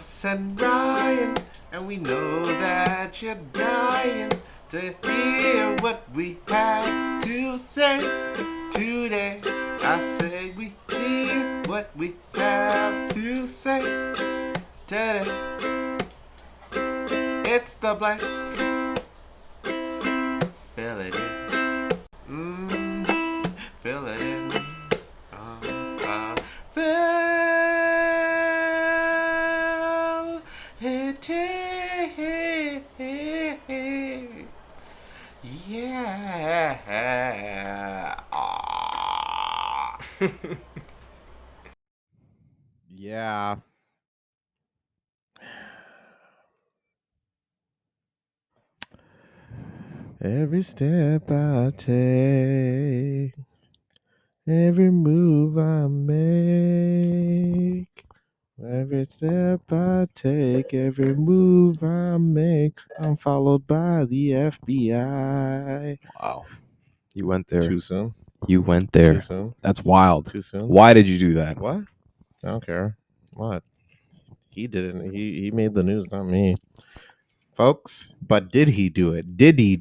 Carlos and Ryan, and we know that you're dying to hear what we have to say today. I say we hear what we have to say today. It's the blank. Fill it in. Fill it in. Fill it in. Yeah. Yeah. Every step I take, every move I make, every step I take, every move I make, I'm followed by the FBI. Wow. You went there. Too soon? You went there. Too soon? That's wild. Too soon? Why did you do that? What? I don't care. What? He didn't. He made the news, not me. Folks, but did he do it? Did he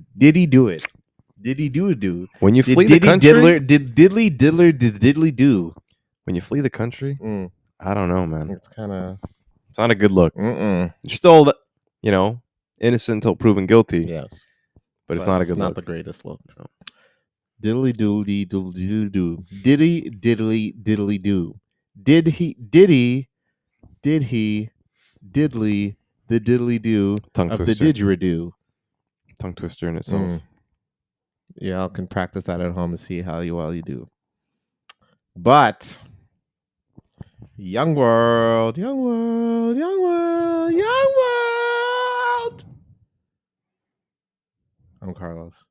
do it? Did he do it? When you Did flee the Diddy country, did diddly do? when you flee the country, I don't know, man. It's kind of. It's not a good look. You're still, innocent until proven guilty. Yes, but it's not a good not look. the greatest look. No. Diddly doodly doodly doo. Diddy diddly do. Did he diddly the diddly do Tongue of twister. the didgeridoo? Tongue twister in itself. Y'all can practice that at home and see how well you do. But young world. I'm Carlos.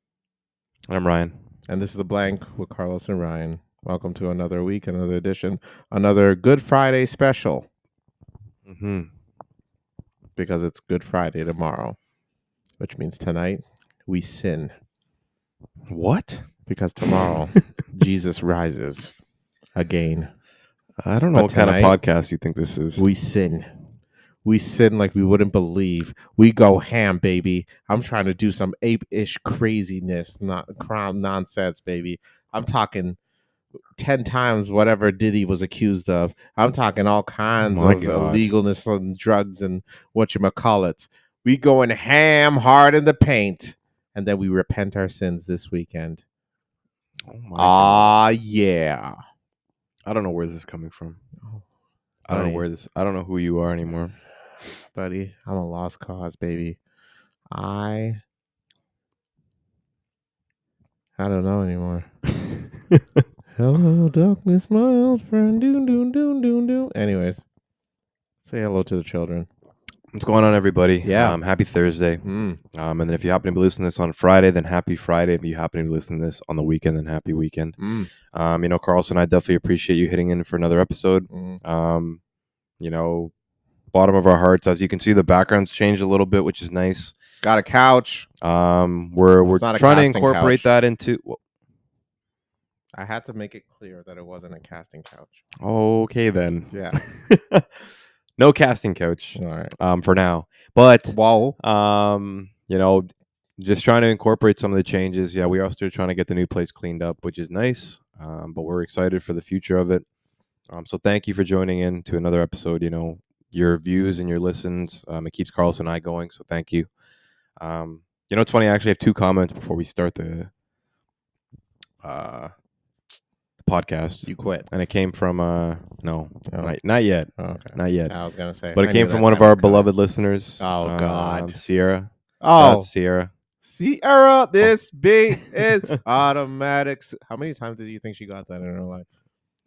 And I'm Ryan. And this is The Blank with Carlos and Ryan. Welcome to another week, another edition, another Good Friday special. Mm-hmm. Because it's Good Friday tomorrow, which means tonight we sin. What? Because tomorrow Jesus rises again. I don't know what kind of podcast you think this is. We sin. We sin like we wouldn't believe. We go ham, baby. I'm trying to do some ape-ish craziness, not crown nonsense, baby. I'm talking 10 times whatever Diddy was accused of. I'm talking all kinds of illegalness on drugs and whatchamacallits. We going ham hard in the paint, and then we repent our sins this weekend. Oh my God. Yeah. I don't know where this is coming from. I don't know who you are anymore. Buddy, I'm a lost cause, baby. I don't know anymore. Hello, darkness, my old friend. Doom. Anyways, say hello to the children. What's going on, everybody? Yeah. Happy Thursday. And then if you happen to be listening to this on Friday, then happy Friday. If you happen to be listening to this on the weekend, then happy weekend. Carlson, I definitely appreciate you hitting in for another episode. Bottom of our hearts. As you can see, the background's changed a little bit, which is nice. Got a couch. We're trying to incorporate that into. Well, I had to make it clear that it wasn't a casting couch. Okay, then. Yeah. No casting couch. All right. For now, but whoa. Just trying to incorporate some of the changes. Yeah, we are still trying to get the new place cleaned up, which is nice. But we're excited for the future of it. So thank you for joining in to another episode. Your views and your listens, it keeps Carlos and I going. So thank you. It's funny. I actually have two comments before we start the podcast. You quit. And it came from not yet. Oh, okay. Not yet. I was gonna say. But it came from one of our beloved listeners. Oh God. Sierra. Oh, Sierra. Sierra, this beat is automatic. How many times did you think she got that in her life?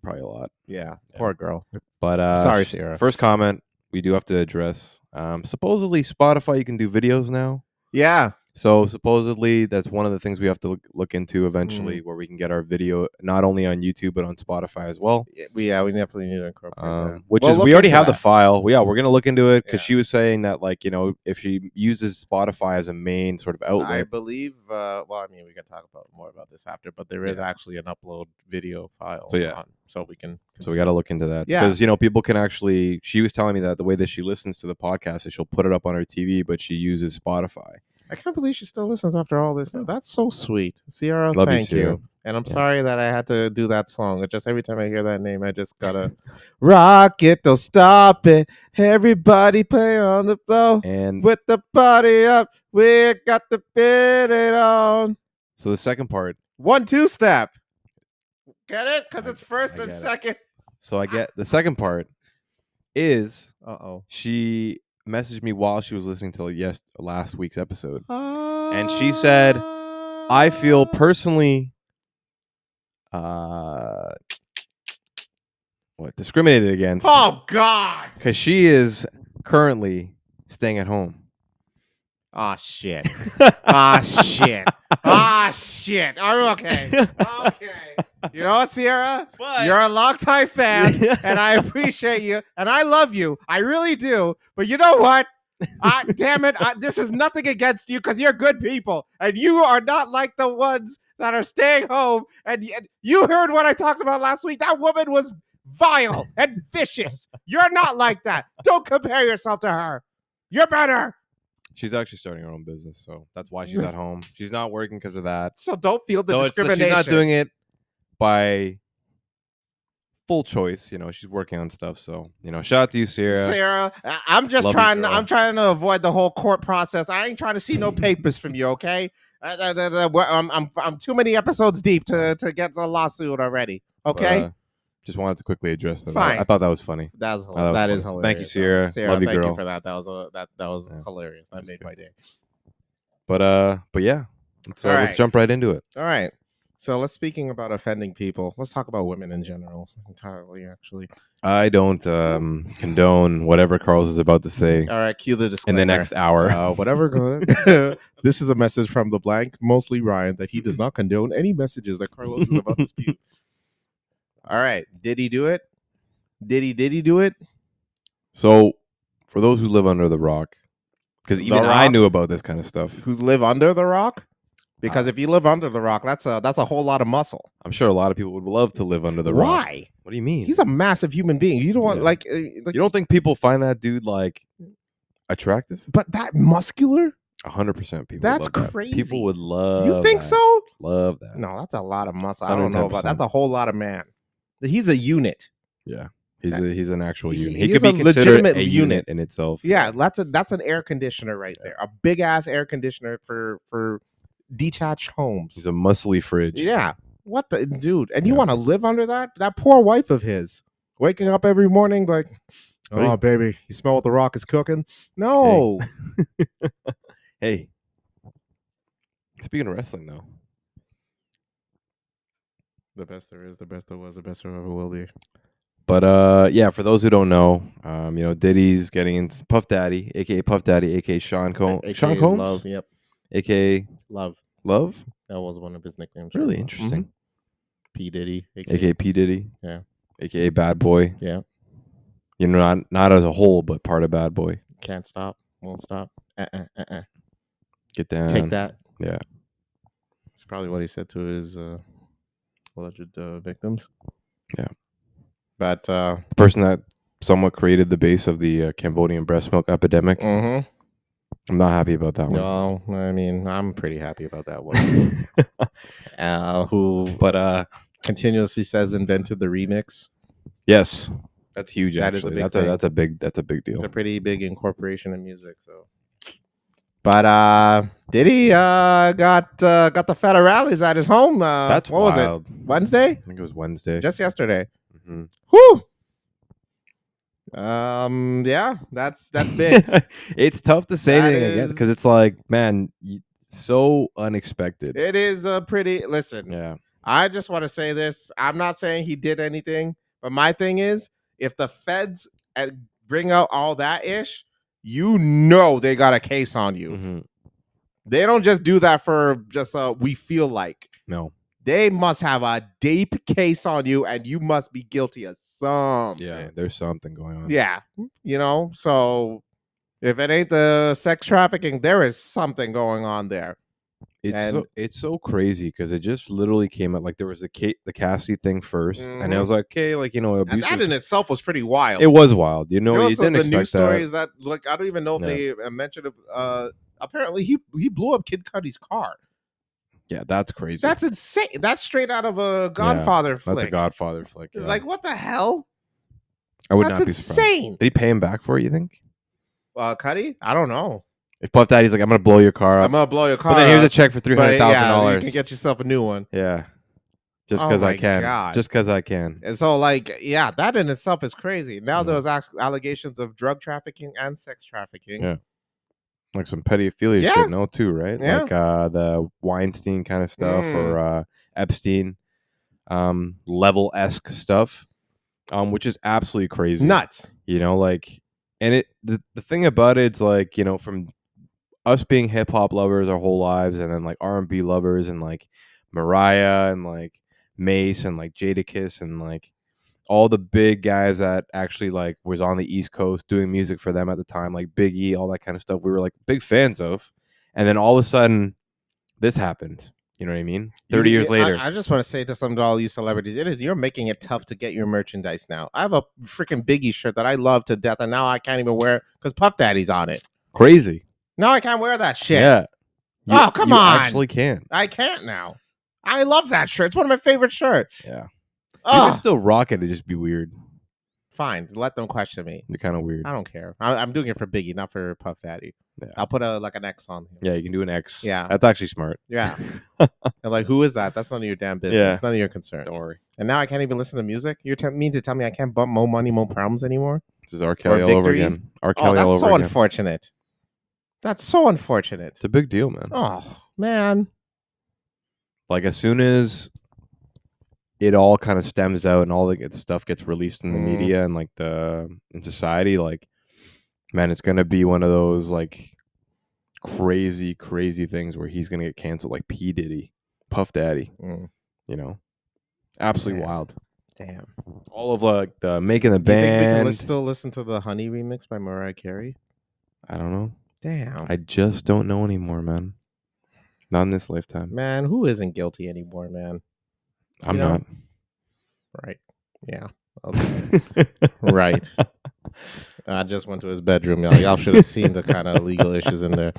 Probably a lot. Yeah. Poor girl. But sorry, Sierra. First comment we do have to address. Supposedly Spotify, you can do videos now. Yeah. So supposedly that's one of the things we have to look into eventually, where we can get our video not only on YouTube but on Spotify as well. We definitely need to incorporate that. Which We'll is look we already into have the that. file. We're going to look into it because Yeah. she was saying that, like, if she uses Spotify as a main sort of I outlet. believe. Well, I mean, we can talk about more about this after, but there is actually an upload video file. So, so we can. So we got to look into that. Yeah. Because, people can actually, she was telling me that the way that she listens to the podcast is she'll put it up on her TV, but she uses Spotify. I can't believe she still listens after all this. That's so sweet. Sierra, Love you, thank Sierra. you. And I'm sorry that I had to do that song. It just every time I hear that name, I just gotta rock it, don't stop it. Everybody play on the floor. And With the party up, we got to fit it on. so the second part. 1-2 step. Get it? Because I- it's first I and get it. second. So I get the second part is Uh-oh. she messaged me while she was listening to last week's episode. And she said, I feel personally discriminated against. Oh, God. Because she is currently staying at home. Ah, shit. Ah, shit. Ah, shit. Okay. Okay. You know what, Sierra? But- You're a longtime fan, and I appreciate you, and I love you. I really do. But you know what? Damn it. This is nothing against you because you're good people, and you are not like the ones that are staying home. And you heard what I talked about last week. That woman was vile and vicious. You're not like that. Don't compare yourself to her. You're better. She's actually starting her own business, so that's why she's at home. She's not working because of that. So don't feel the So discrimination. she's not doing it by full choice. She's working on stuff. So, shout out to you, Sierra. Sarah, I'm just Love you, trying. girl. I'm trying to avoid the whole court process. I ain't trying to see no papers from you. Okay, I'm too many episodes deep to get a lawsuit already. Okay, But, just wanted to quickly address that. Fine. I thought that was funny. that is that was hilarious. funny. Thank you, Sierra. Love you, thank girl. you for that. That was Yeah, hilarious. That that's made good. my day. But yeah, let's All right. jump right into it. All right. So let's speaking about offending people. Let's talk about women in general. Entirely, actually. I don't condone whatever Carlos is about to say All right. Cue the in disclaimer. the next hour. Whatever. This is a message from the blank, mostly Ryan, that he does not condone any messages that Carlos is about to spew. All right. Did he do it? Did he do it? So, for those who live under the rock, because The even I Rock? knew about this kind of stuff. Who's live under the rock? Because if you live under the rock, that's a whole lot of muscle. I'm sure a lot of people would love to live under the rock. Why? What do you mean? He's a massive human being. You don't want Yeah. like You don't think people find that dude attractive? but that muscular? 100% people. That's would love that. crazy. People would love. You think that. so? Love that. No, that's a lot of muscle. I don't know about 110%. that's a whole lot of man. He's a unit. Yeah, he's an actual unit. He He is could be a considered legitimate a unit in itself. Yeah, that's an air conditioner right there. A big ass air conditioner for detached homes. He's a muscly fridge. Yeah. What the dude? And you Yeah. want to live under that? That poor wife of his. Waking up every morning like, oh Right. baby, you smell what the rock is cooking? No. Hey, speaking of wrestling, though, The best there is, the best there was, the best there ever will be. but yeah, for those who don't know, Diddy's getting into Puff Daddy, aka Puff Daddy, aka Sean Combs. AKA Sean Combs, Love, yep. aka Love. Love. That was one of his nicknames. Really Love. interesting. Mhm. P. Diddy, aka P Diddy. Yeah. Aka Bad Boy. Yeah. Not as a whole, but part of Bad Boy. Can't stop, won't stop. Get down. Take that. Yeah. It's probably what he said to his alleged victims. Yeah. But The person that somewhat created the base of the Cambodian breast milk epidemic. mhm. I'm not happy about that one. No, I mean I'm pretty happy about that one. Who But continuously says invented the remix. yes, that's huge. That is a Actually, big that's thing. that's a big deal. It's a pretty big incorporation in music. So, but Diddy got the federales at his home. That's what was wild. it? Wednesday? I think it was Wednesday. Just yesterday. Mhm. Whew. Yeah, that's big. It's tough to say That anything again is- because it's like, man, so unexpected. It is a pretty. Listen, Yeah. I just want to say this. I'm not saying he did anything, but my thing is, if the feds bring out all that ish, you know they got a case on you. Mhm. They don't just do that for just we feel like. No. They must have a deep case on you, and you must be guilty of something. Yeah, there's something going on. Yeah, so if it ain't the sex trafficking, there is something going on there. It's so crazy because it just literally came out like there was the Cassie thing 1st, and it was like, okay, like and abuse. that in itself was pretty wild. It was wild, There you was didn't the expect news stories that. that like I don't even know if Yeah. they mentioned it. Apparently he blew up Kid Cudi's car. Yeah, that's crazy. That's insane. That's straight out of a Godfather flick. That's a Godfather flick. Yeah. Like what the hell? I would That's not be surprised. insane. Did he pay him back for it? You think? Cudi? I don't know. If Puff Daddy's like, I'm gonna blow your car up. I'm gonna blow your car. But then here's a check for $300,000. You can get yourself a new one. Yeah. Just because I can. God. Just because I can. And so, that in itself is crazy. Now Mhm. there's allegations of drug trafficking and sex trafficking. Yeah. Like some pedophilia shit, no, too, right? Yeah. Like the Weinstein kind of stuff or Epstein level-esque stuff, which is absolutely crazy. Nuts. And the thing about it's like, from us being hip-hop lovers our whole lives, and then like R&B lovers, and like Mariah and like Mace and like Jadakiss and like all the big guys that actually like was on the East Coast doing music for them at the time, like Biggie, all that kind of stuff, we were like big fans of. And then all of a sudden this happened. You know what I mean? 30 years later. I just want to say to all you celebrities, you're making it tough to get your merchandise now. I have a freaking Biggie shirt that I love to death, and now I can't even wear it because Puff Daddy's on it. Crazy. Now I can't wear that shit. Yeah. Come you on. actually can. I can't now. I love that shirt. It's one of my favorite shirts. Yeah. You can still rock it. It'd just be weird. Fine. Let them question me. You're kind of weird. I don't care. I'm doing it for Biggie, not for Puff Daddy. Yeah. I'll put an X on him. Yeah, you can do an X. Yeah. That's actually smart. Yeah. I was like, who is that? That's none of your damn business. Yeah. None of your concern. Don't worry. And now I can't even listen to music? You mean to tell me I can't bump Mo Money, Mo Problems anymore? This is R. Kelly all over again. R. Kelly all over that's so again. unfortunate. That's so unfortunate. It's a big deal, man. Oh, man. Like, as soon as it all kind of stems out and all the stuff gets released in the media and like in society, like, man, it's gonna be one of those like crazy things where he's gonna get canceled, like P. Diddy, Puff Daddy. Absolutely wild. Damn. All of like the making the Do you band. think we can still listen to the Honey remix by Mariah Carey? I don't know. Damn. I just don't know anymore, man. Not in this lifetime. Man, who isn't guilty anymore, man? I'm not. Right. Yeah. Okay. Right. I just went to his bedroom, y'all. Y'all should have seen the kind of legal issues in there.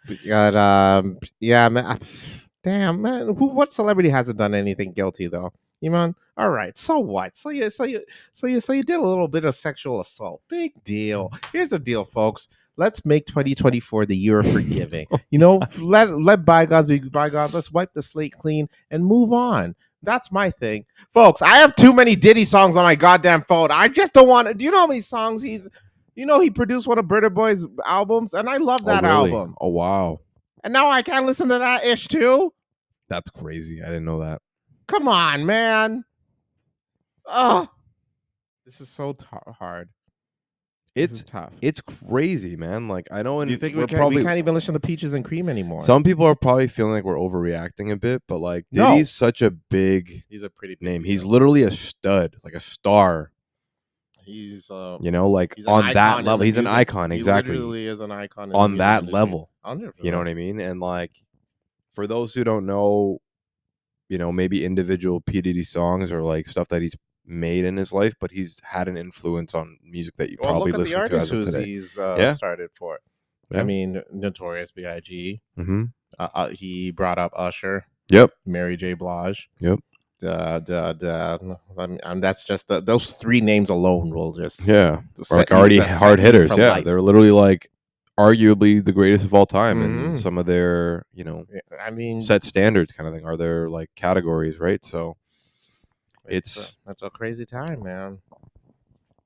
But, yeah, man. Damn, man. What celebrity hasn't done anything guilty though? Man. All right. So what? So you did a little bit of sexual assault. Big deal. Here's the deal, folks. Let's make 2024 the year of forgiving. Let bygones be bygones. Let's wipe the slate clean and move on. That's my thing. Folks, I have too many Diddy songs on my goddamn phone. I just don't want to. Do you know how many songs he produced one of Burna Boy's albums? And I love that album. Oh, wow. And now I can't listen to that ish too? That's crazy. I didn't know that. Come on, man. Oh, this is so hard. It's tough. It's crazy, man. Like, I know. Do you think we can't even listen to Peaches and Cream anymore? Some people are probably feeling like we're overreacting a bit, but like Diddy's such a big. He's a pretty big name. He's literally a stud, like a star. He's like on that level, he's an icon. Exactly. He literally is an icon on that level. 100%. You know what I mean? And like, for those who don't know, maybe individual P. Diddy songs or like stuff that he's made in his life, but he's had an influence on music that you probably listen to as of today. He's started for. Yeah. I mean, Notorious B.I.G. Mm-hmm. He brought up Usher. Yep. Mary J. Blige. Yep. That's just those three names alone will just like already hard hitters. Yeah, life. They're literally like arguably the greatest of all time, and some of their set standards kind of thing are their like categories, right? So that's a crazy time, man.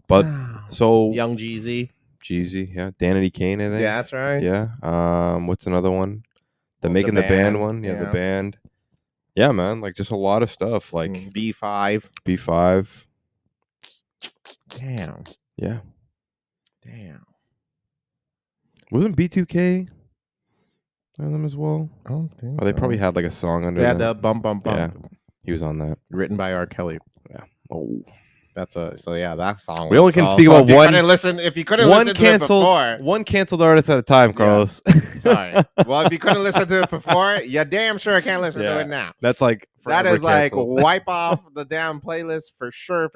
But so Young Jeezy, yeah, Danity Kane, I think. Yeah, that's right. Yeah. What's another one? The Making the Band one. Yeah, the band. Yeah, man. Like just a lot of stuff. Like B5. Damn. Yeah. Damn. Wasn't B2K on them as well? I don't think Oh, they so. probably had like a song under They them. had the Bump Bump Yeah. Bump, He was on that. written by R. Kelly. Yeah. Oh. That's a so yeah, that song. We only can speak so about if you couldn't listen to it before, one canceled artist at a time, Carlos. sorry. Well, if you couldn't listen to it before, you damn sure can't listen to it now. That's like That forever is like canceled. wipe off the damn playlist for sure.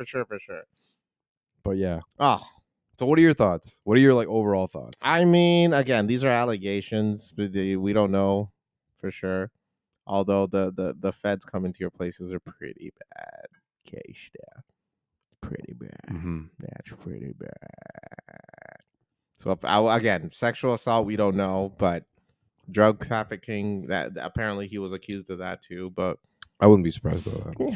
But yeah. Oh, So what are your thoughts? What are your like overall thoughts? I mean, again, these are allegations. We don't know for sure. Although the feds coming to your places are pretty bad. K.Dot. Pretty bad. Mm-hmm. That's pretty bad. So again, sexual assault, we don't know, but drug trafficking, that apparently he was accused of that too. But I wouldn't be surprised about that.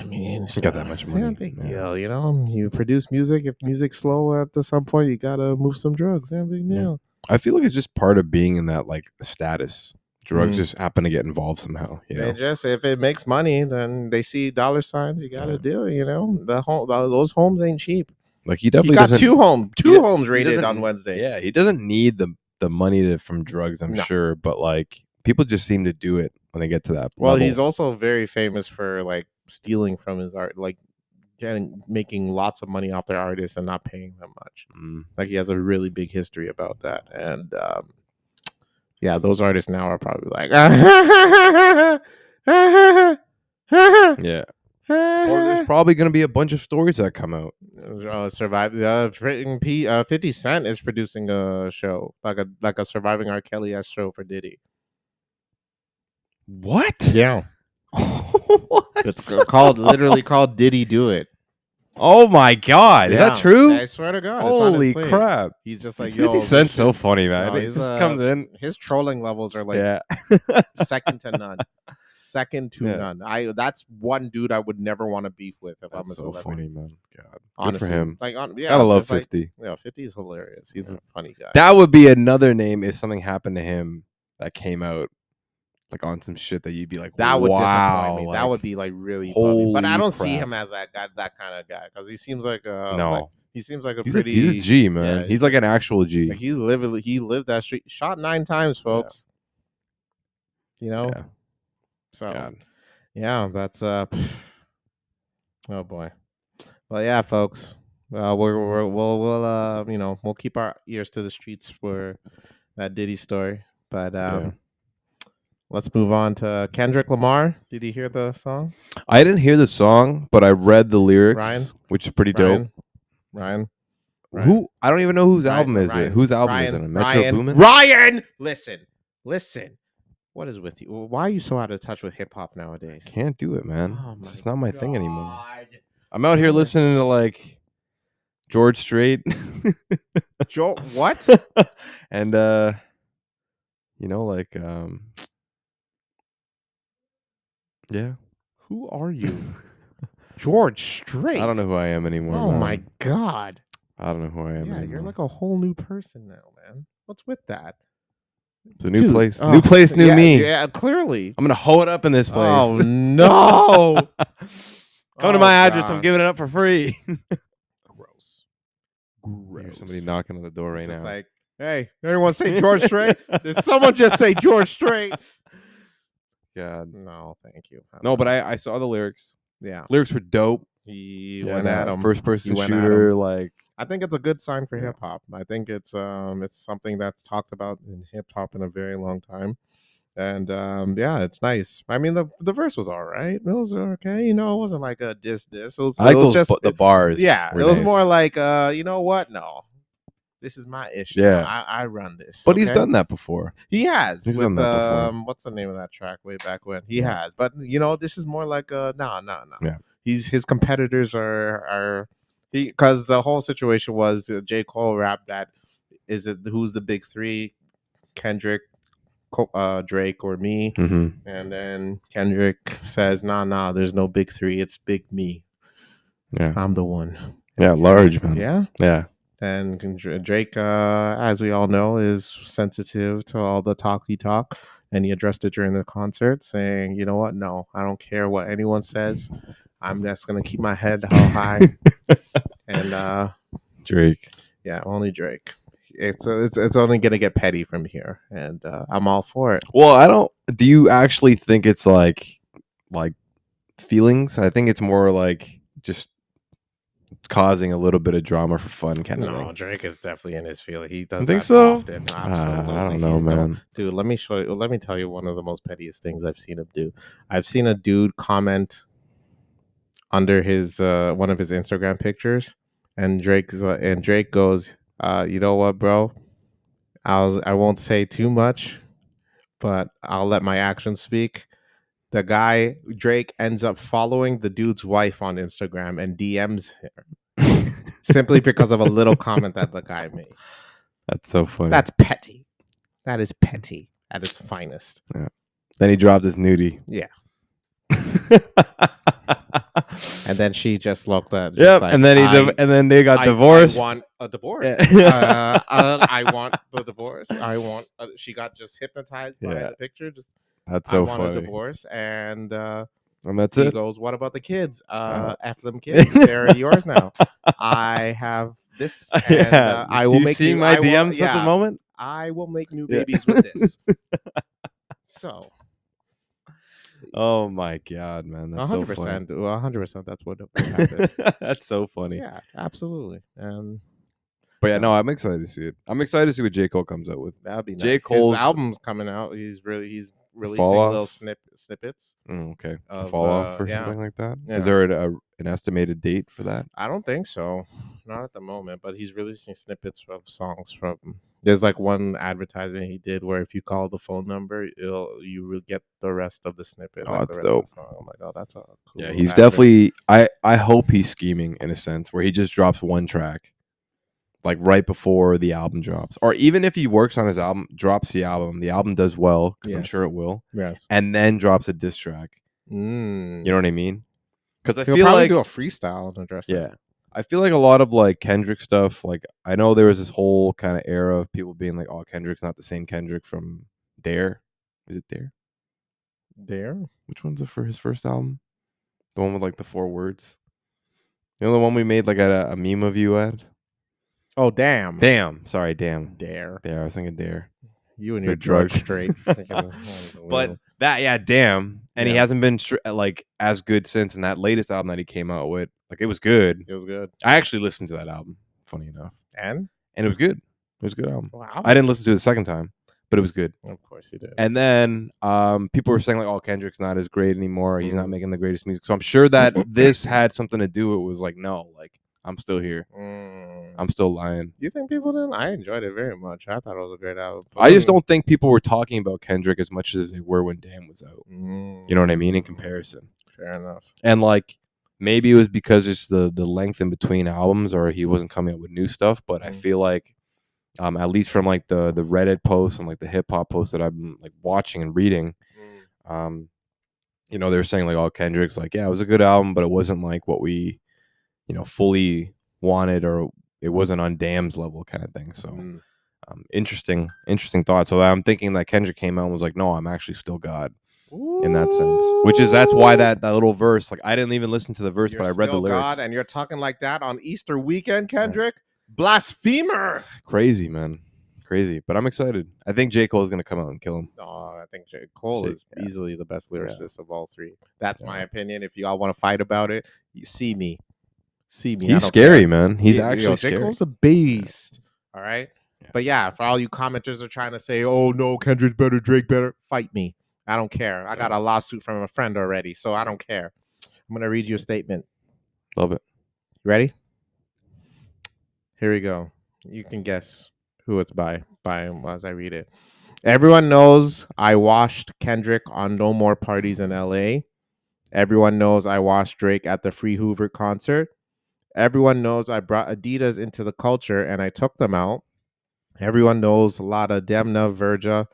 I mean, You got that much money. Yeah, big deal, you know. You produce music. If music's slow at some point, you gotta move some drugs. Yeah, big deal. I feel like it's just part of being in that like status. Drugs just happen to get involved somehow. You know? They just, if it makes money, then they see dollar signs. You gotta Yeah. do it. You know, those homes ain't cheap. Like he He definitely got doesn't. two homes he raided doesn't- on Wednesday. Yeah, he doesn't need the money from drugs. I'm No. sure, but like people just seem to do it when they get to that. Well, level. he's also very famous for like stealing from his art, like making lots of money off their artists and not paying them much. Like he has a really big history about that, and yeah, those artists now are probably like, yeah. Or there's probably going to be a bunch of stories that come out. Survive. 50 Cent is producing a show, like a surviving R. Kelly-esque show for Diddy. What? Yeah, What? it's literally called DiddyDoIt. Oh my God! Is that true? I swear to God. It's on his Holy plate. crap! He's just like, 50 yo, Cent's so funny, man. No, It just comes in. His trolling levels are like Yeah. second to none. Second to Yeah. none. That's one dude I would never want to beef with if I'm a That's so celebrity. funny, man. God, Honestly, good for him. Like, yeah, Gotta love just like, 50. yeah, 50 is hilarious. He's a funny guy. That would be another name if something happened to him that came out like on some shit that you'd be like, That would wow, disappoint me. like, That would be like really bummy. But I holy don't see crap. him as that kind of guy because he seems like No. like, he seems like a he's pretty a G, man. yeah, he's like an actual G. like he lived that street. Shot 9 times, folks. You know. Yeah. So God. yeah, that's oh boy. Well, yeah, folks. We'll you know, we'll keep our ears to the streets for that Diddy story. But let's move on to Kendrick Lamar. Did you hear the song? I didn't hear the song, but I read the lyrics, Ryan? which is pretty dope. Ryan. Who? I don't even know whose Ryan- album is Ryan- it. Whose album Ryan- is it? Metro Boomin? Ryan, listen. What is with you? Why are you so out of touch with hip hop nowadays? Can't do it, man. Oh my It's not my thing anymore. God. I'm out here listening to like George Strait. Joe, what? And you know, like yeah. Who are you? George Strait. I don't know who I am anymore. Oh man. my God. I don't know who I am Yeah, anymore. you're like a whole new person now, man. What's with that? It's a new Dude, place. oh, New place, new yeah, me. Yeah, clearly. I'm gonna hoe it up in this place. Oh no. Come to Oh, my address. I'm God. giving it up for free. Gross. There's somebody knocking on the door right It's now. just like, hey, anyone say George Strait? Did someone just say George Strait? God. No, thank you. No, but I saw the lyrics. Yeah. Lyrics were dope. He Yeah, went that at him. first person He went at shooter, him. like I think it's a good sign for Yeah. hip hop. I think it's something that's talked about in hip hop in a very long time. And yeah, it's nice. I mean, the verse was all right. It was okay. You know, it wasn't like a diss. It was, I like it was those just the bars. yeah. were It was nice. more like you know what? No, this is my issue. Yeah. I run this. But he's okay? done that before. He has He's with done that before. what's the name of that track way back when? He Yeah. has. But you know, this is more like no. Yeah. His competitors are because the whole situation was J. Cole rapped that is it who's the big three? Kendrick, Drake, or me. Mm-hmm. And then Kendrick says, nah, there's no big three. It's big me. Yeah. I'm the one. Yeah, large man. Yeah. Yeah. And Drake, as we all know, is sensitive to all the talky talk. And he addressed it during the concert saying, you know what? No, I don't care what anyone says. I'm just going to keep my head held high. And Drake. yeah, only Drake. it's only gonna get petty from here, and I'm all for it. Well, I don't. Do you actually think it's like feelings? I think it's more like just causing a little bit of drama for fun kind of No, thing. Drake is definitely in his field. He You does think that so? often. I Absolutely. don't know, man. Dude, let me show you. Let me tell you one of the most pettiest things I've seen him do. I've seen a dude comment under his one of his Instagram pictures, and Drake goes, "You know what, bro? I won't say too much, but I'll let my actions speak." The guy Drake ends up following the dude's wife on Instagram and DMs her simply because of a little comment that the guy made. That's so funny. That's petty. That is petty at its finest. Yeah. Then he dropped his nudie. Yeah. And then she just looked at Yep. like, And then and then they got divorced. I want a divorce. Yeah. I want the divorce. I want. She got just hypnotized by Yeah. the picture. Just That's I so want funny. a divorce, and that's he it. goes, "What about the kids? Oh. F them kids. They're yours now. I have this, and Yeah. I will You make seeing new. my I will, DMs at the yeah, moment? I will make new Yeah. babies with this." So, Oh my god, man, that's so funny. 100%, 100%. That's what happened. That's so funny. Yeah, absolutely, and But yeah, no, no, I'm excited to see it. I'm excited to see what J. Cole comes out with. that'd be nice. J. His Cole's album's coming out. He's the fall releasing little off. snippets Okay, a of fall off or yeah. something like that. Yeah. Is there an estimated date for that? I don't think so. Not at the moment, but he's releasing snippets of songs from. There's like one advertisement he did where if you call the phone number, you will get the rest of the snippet, Oh, like the that's rest dope. of the song. I'm like, oh, that's a cool. Yeah, he's advert. definitely. I hope he's scheming in a sense where he just drops one track, like right before the album drops, or even if he works on his album, drops the album does well because I'm Yes. sure it will, Yes. and then drops a diss track. Mm. You know what I mean? Because I He'll feel probably like do a freestyle and address it. yeah, I feel like a lot of like Kendrick stuff. Like I know there was this whole kind of era of people being like, "Oh, Kendrick's not the same Kendrick from Dare." Is it Dare? There. Which one's it for his first album? The one with like the 4 words. You know the one we made like a meme of you at? Oh, damn. Damn. Sorry, damn. Dare. Dare. I was thinking Dare. You and The your drug drugs. straight. But that, yeah, damn. And he Yeah. hasn't been like as good since. And that latest album that he came out with, like it was good. It was good. I actually listened to that album, funny enough. And it was good. It was a good album. wow. I didn't listen to it the second time, but it was good. Of course you did. And then people were saying like, "Oh, Kendrick's not as great anymore. He's not making the greatest music." So I'm sure that this had something to do. It was like, no, like I'm still here. I'm still lying. You think people didn't? I enjoyed it very much. I thought it was a great album. I just don't think people were talking about Kendrick as much as they were when Damn was out. You know what I mean? In comparison. Fair enough. And like maybe it was because it's the length in between albums, or he wasn't coming up with new stuff. But I feel like at least from like the Reddit posts and like the hip hop posts that I've been like watching and reading, you know, they were saying like, "Oh, Kendrick's like, yeah, it was a good album, but it wasn't like what we, you know, fully wanted, or it wasn't on Damn's level kind of thing." So interesting thought. So I'm thinking that Kendrick came out and was like, "No, I'm actually still God." In that sense, that's why that little verse, like I didn't even listen to the verse, but I read the lyrics. God, and you're talking like that on Easter weekend, Kendrick? Blasphemer! Crazy, man. Crazy. But I'm excited. I think J. Cole is going to come out and kill him. Oh, I think J. Cole is easily the best lyricist of all three. That's my opinion. If you all want to fight about it, you see me. He's scary, man. He's actually scary. J. Cole's a beast. All right? Yeah. But yeah, for all you commenters are trying to say, "Oh, no, Kendrick's better, Drake better," fight me. I don't care. I got a lawsuit from a friend already, so I don't care. I'm going to read you a statement. Love it. You ready? Here we go. You can guess who it's by as I read it. Everyone knows I washed Kendrick on No More Parties in LA. Everyone knows I washed Drake at the Free Hoover concert. Everyone knows I brought Adidas into the culture and I took them out. Everyone knows Lada, Demna, Virgil,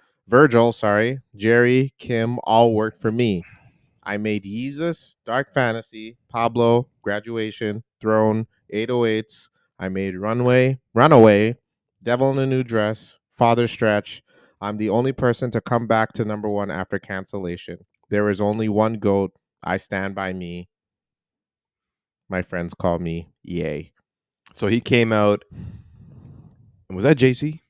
Jerry, Kim all worked for me. I made Yeezus, Dark Fantasy, Pablo, Graduation, Throne, 808s. I made Runaway, Devil in a New Dress, Father Stretch. I'm the only person to come back to number one after cancellation. There is only one GOAT. I stand by me. My friends call me EA. So he came out And was that Jay-Z?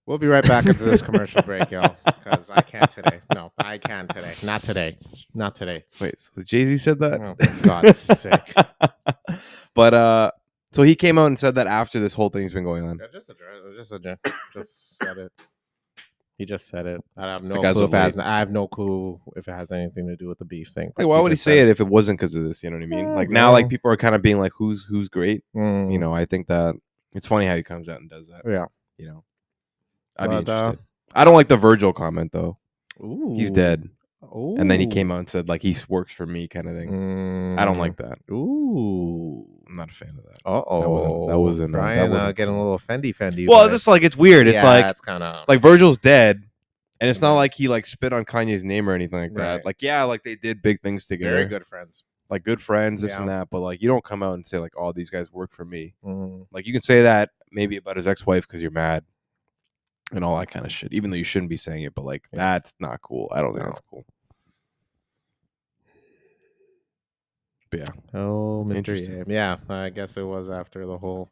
We'll be right back after this commercial break, y'all. Because I can't today. No, I can today. Not today. Not today. Wait, so Jay-Z said that? Oh, for God's sake. But so he came out and said that after this whole thing's been going on. Just said it. He just said it. I have no Like, as clue of if it has. late. I have no clue if it has anything to do with the beef thing. Like, why would he say it if it wasn't because of this? You know what I mean? Like, now, like, people are kind of being like, who's great? You know, I think that it's funny how he comes out and does that. Yeah. You know, I'd be But, interested. I don't like the Virgil comment, though. Ooh. He's dead. Ooh. And then he came out and said, like, he works for me kind of thing. I don't like that. Ooh. I'm not a fan of that. Uh-oh. That wasn't Brian, that wasn't getting cool. a little fendy. Well, it's just like, it's weird. It's like, it's kind of like Virgil's dead. And it's not Right. like he like spit on Kanye's name or anything like that. Right. Like, yeah, like they did big things together. very good friends. Like good friends, this and Yeah. that. But like you don't come out and say like, oh, these guys work for me. Mm. Like you can say that maybe about his ex-wife because you're mad and all that kind of shit. Even though you shouldn't be saying it, but like that's not cool. I don't think No. that's cool. But yeah. Oh, Mr. Interesting. Yeah, I guess it was after the whole.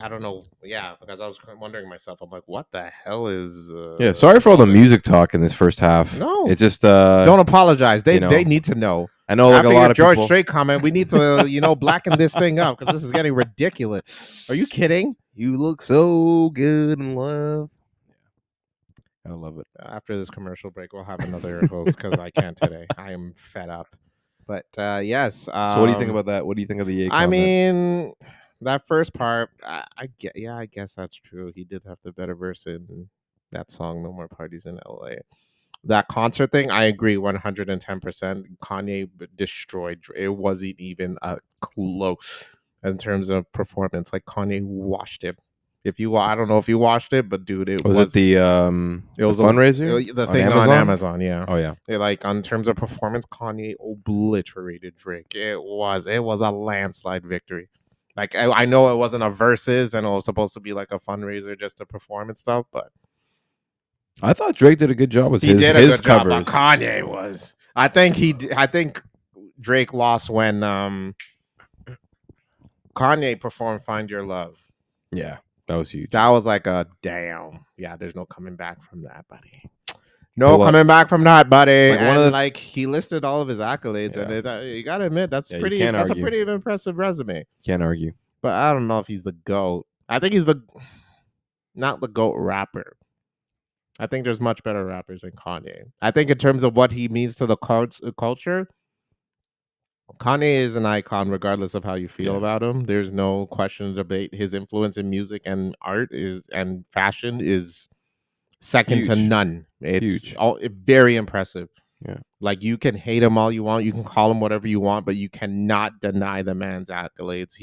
I don't know. Yeah, because I was wondering myself. I'm like, what the hell is? Yeah. Sorry for all the music talk in this first half. No. It's just Don't apologize. They you know, they need to know. I know like After a your lot of George people. Strait comment, we need to blacken this thing up because this is getting ridiculous. Are you kidding? You look so good in love. I love it. After this commercial break, we'll have another host because I can't today. I am fed up. But yes. So what do you think about that? What do you think of the Ye I comment? mean, that first part, I guess that's true. He did have the better verse in that song, "No More Parties in LA." That concert thing, I agree 110%. Kanye destroyed. It wasn't even close in terms of performance. Like Kanye washed it. I don't know if you watched it, but dude, it was it the fundraiser? the thing on Amazon, yeah. Oh yeah. Like in terms of performance, Kanye obliterated Drake. It was a landslide victory. Like I know it wasn't a versus and it was supposed to be like a fundraiser just to perform and stuff, but I thought Drake did a good job with he his did a good covers. job. But Kanye was. I think Drake lost when Kanye performed "Find Your Love." Yeah, that was huge. That was like a damn. Yeah, there's no coming back from that, buddy. No coming back from that, buddy. Like, and he listed all of his accolades, and you gotta admit that's Yeah, pretty. That's a pretty impressive resume. Can't argue. But I don't know if he's the GOAT. I think he's not the GOAT rapper. I think there's much better rappers than Kanye. I think in terms of what he means to the culture, Kanye is an icon regardless of how you feel about him. There's no question debate. His influence in music and art and fashion is second to none. It's very impressive. Yeah. Like you can hate him all you want, you can call him whatever you want, but you cannot deny the man's accolades.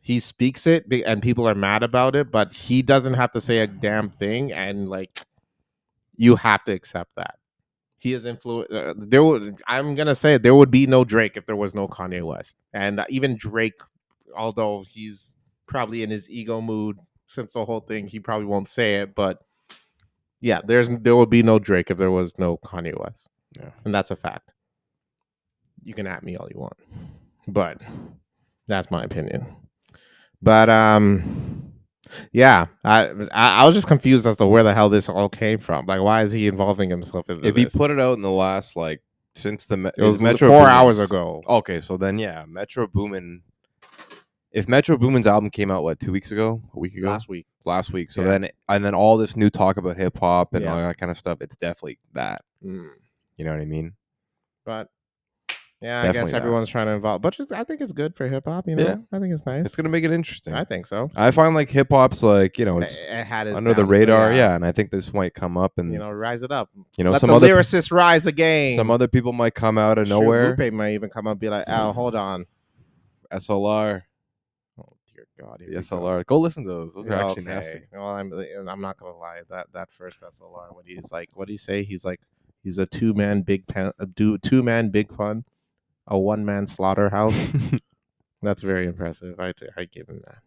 He speaks it and people are mad about it, but he doesn't have to say a damn thing, and like you have to accept that. He is influence. I'm gonna say there would be no Drake if there was no Kanye West, and even Drake, although he's probably in his ego mood since the whole thing, he probably won't say it, but yeah, there would be no Drake if there was no Kanye West, and that's a fact. You can at me all you want, but that's my opinion. But yeah, I was just confused as to where the hell this all came from. Like, why is he involving himself in this? If he put it out in the last since it was Metro 4 hours ago. Okay, so then yeah, Metro Boomin. If Metro Boomin's album came out 2 weeks ago, a week ago, last week. So then all this new talk about hip hop and all that kind of stuff, it's definitely that. You know what I mean? But yeah, definitely I guess everyone's trying to involve, but I think it's good for hip hop. You know, I think it's nice. It's gonna make it interesting. I think so. I find like hip hop's like it's it had under the radar, and I think this might come up and rise it up. Let some other lyricists rise again. Some other people might come out of nowhere. Lupe might even come up and be like, "Oh, hold on, SLR." Oh dear God, the SLR. Go listen to those. Those are actually nasty. Well, I'm not gonna lie. That first SLR, when he's like, what did he say? He's like, he's a two-man big pun, a one-man slaughterhouse. That's very impressive. I give him that.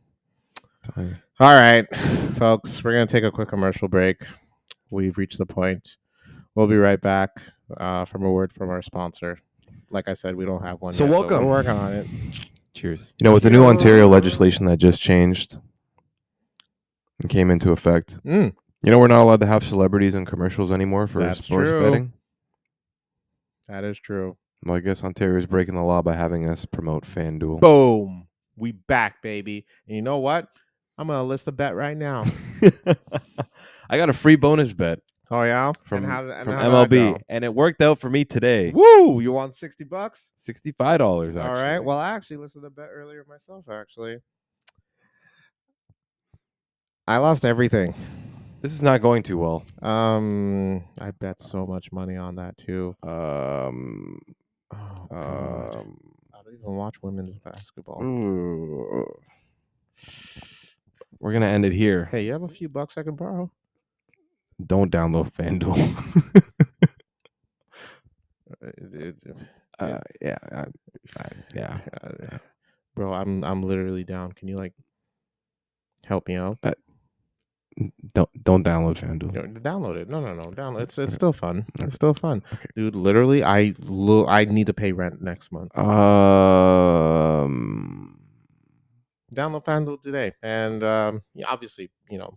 All right, folks, we're gonna take a quick commercial break. We've reached the point. We'll be right back from a word from our sponsor. Like I said, we don't have one. So yet, welcome. We're working on it. Cheers. With the new Ontario legislation that just changed, It came into effect. Mm, You know, we're not allowed to have celebrities in commercials anymore for That's sports true. betting. that is true. Well, I guess Ontario is breaking the law by having us promote FanDuel. Boom. We back, baby. And you know what? I'm gonna list a bet right now. I got a free bonus bet Oh yeah, from how'd that MLB, go? and it worked out for me today. Woo! You won $60. $65 actually. All right. Well, I actually listened to the bet earlier myself. Actually, I lost everything. This is not going too well. I bet so much money on that too. Oh God, I don't even watch women's basketball. We're gonna end it here. Hey, you have a few bucks I can borrow? Don't download FanDuel. Yeah. Bro, I'm literally down. Can you like help me out? Don't download FanDuel. Download it. No, download. It's still fun. Okay. It's still fun, Okay. dude. Literally, I need to pay rent next month. Download FanDuel today, and yeah, obviously, Yeah.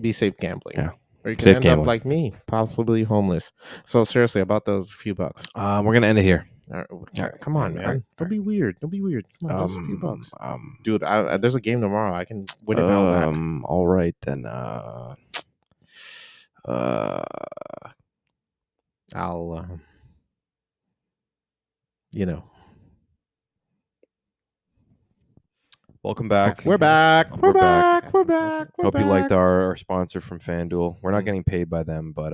be safe gambling. Yeah. Or you can Safe end gambling. up like me, possibly homeless. So seriously, about those few bucks. We're gonna end it here. All right, come on, all man. right, Don't be weird. Don't be weird. Come on, those a few bucks. Dude, there's a game tomorrow. I can win it now back. All right then. I'll, Welcome back. We're back. We're back. Hope you liked our sponsor from FanDuel. We're not Mm. getting paid by them, but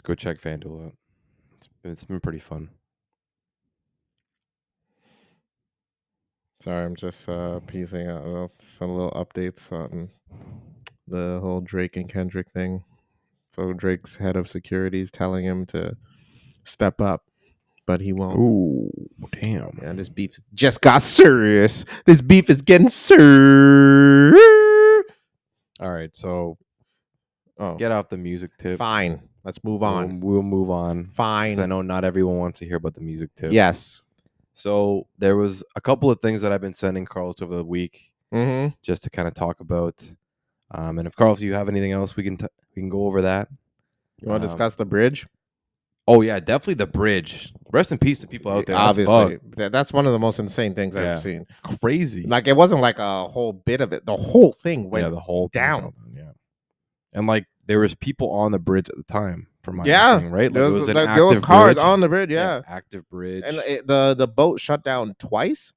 go check FanDuel out. It's been pretty fun. Sorry, I'm just piecing out some little updates on the whole Drake and Kendrick thing. So Drake's head of security is telling him to step up, but he won't. Ooh, damn. Yeah, this beef just got serious. This beef is getting serious. All right, so Oh, get off the music tip. fine. Let's move on. We'll move on. Fine. 'Cause I know not everyone wants to hear about the music tip. Yes. So there was a couple of things that I've been sending Carlos over the week Mm-hmm. just to kind of talk about. And if Carlos, you have anything else, we can go over that. You want to discuss the bridge? Oh yeah, definitely the bridge. Rest in peace to people out there. Obviously, that's one of the most insane things I've seen. Crazy. Like it wasn't like a whole bit of it. The whole thing went the whole thing down. fell down. Yeah, and like there was people on the bridge at the time. From my Yeah, understanding, right? Like there it was an there active was cars bridge. on the bridge. Yeah, active bridge. and the boat shut down twice.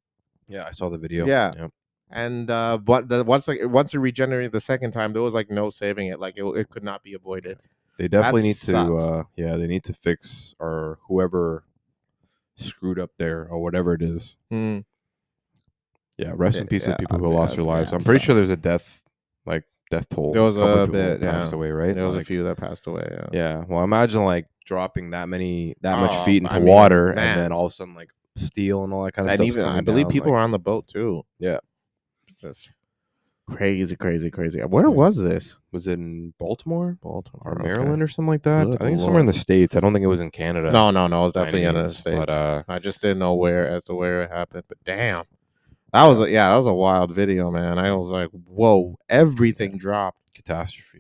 Yeah, I saw the video. Yeah. Yep. And but once it regenerated the second time, there was like no saving it. Like it could not be avoided. They definitely That need sucks. to. They need to fix or whoever screwed up there or whatever it is. Mm. Yeah, rest in peace to people who yeah, lost their lives. yeah, I'm pretty sucks. sure there's a death toll. There was couple a people bit, passed away, right? There was a Like, few that passed away. Yeah. Yeah. Well, imagine like dropping that much Oh, feet into I mean, water, man. and then all of a sudden like steel and all that kind of And stuff. even I believe people were on the boat too. Yeah. Just crazy. Where was this? Was it in Baltimore or okay. Maryland or something like that? Good I think it's somewhere in the States. I don't think it was in Canada. No, it was by definitely any in the means, States. But I just didn't know where it happened. But damn, that was a wild video, man. I was like, whoa, everything dropped. Catastrophe.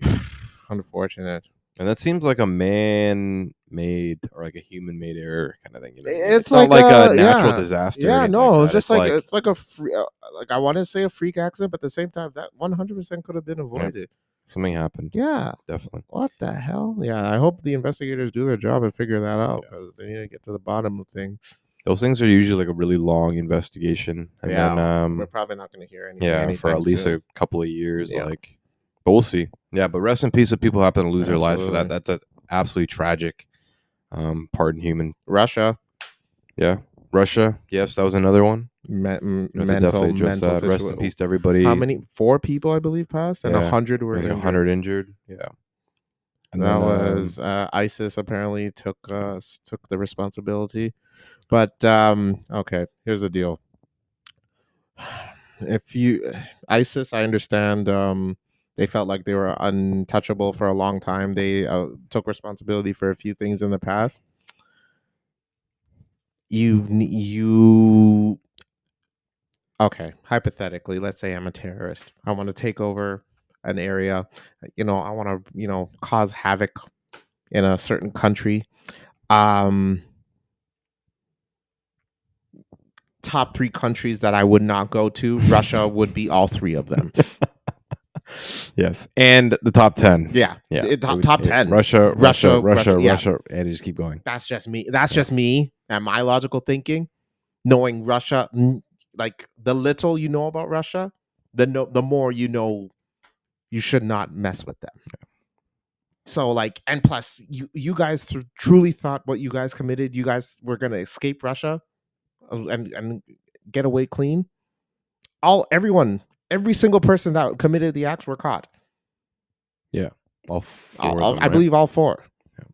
Unfortunate. And that seems like a man-made or like a human-made error kind of thing. You know, It's not like a natural disaster. or Yeah, anything no, like it's that. just it's like a free, like I want to say a freak accident, but at the same time, that 100% could have been avoided. Something happened. Yeah, definitely. What the hell? Yeah, I hope the investigators do their job and figure that out because they need to get to the bottom of things. Those things are usually like a really long investigation, and then we're probably not going to hear anything. for at least soon. a couple of years. Yeah. But we'll see. Yeah, but rest in peace if people happen to lose their lives for that. Absolutely. That's absolutely tragic. Pardon human. Russia. Yeah, Russia. Yes, that was another one. Mental Rest in peace to everybody. How many? 4 people, I believe, passed, and 100 were There's injured. 100 injured. Yeah. And that then, was ISIS apparently took the responsibility. But okay, here's the deal. If ISIS, I understand, they felt like they were untouchable for a long time. They took responsibility for a few things in the past. Okay, hypothetically, let's say I'm a terrorist. I want to take over an area. I want to, cause havoc in a certain country. Um, Top three countries that I would not go to. Russia would be all three of them. Yes, and the top 10. Yeah, Yeah, top 10. Russia, Russia, Russia, yeah. Russia, and you just keep going. That's just me. That's just me and my logical thinking. Knowing Russia, like the little you know about Russia, the more you know, you should not mess with them. So like, and plus, you guys truly thought what you guys committed, you guys were gonna escape Russia, and get away clean. Every single person that committed the acts were caught. Yeah, all four of them, I right? believe all four. Yeah.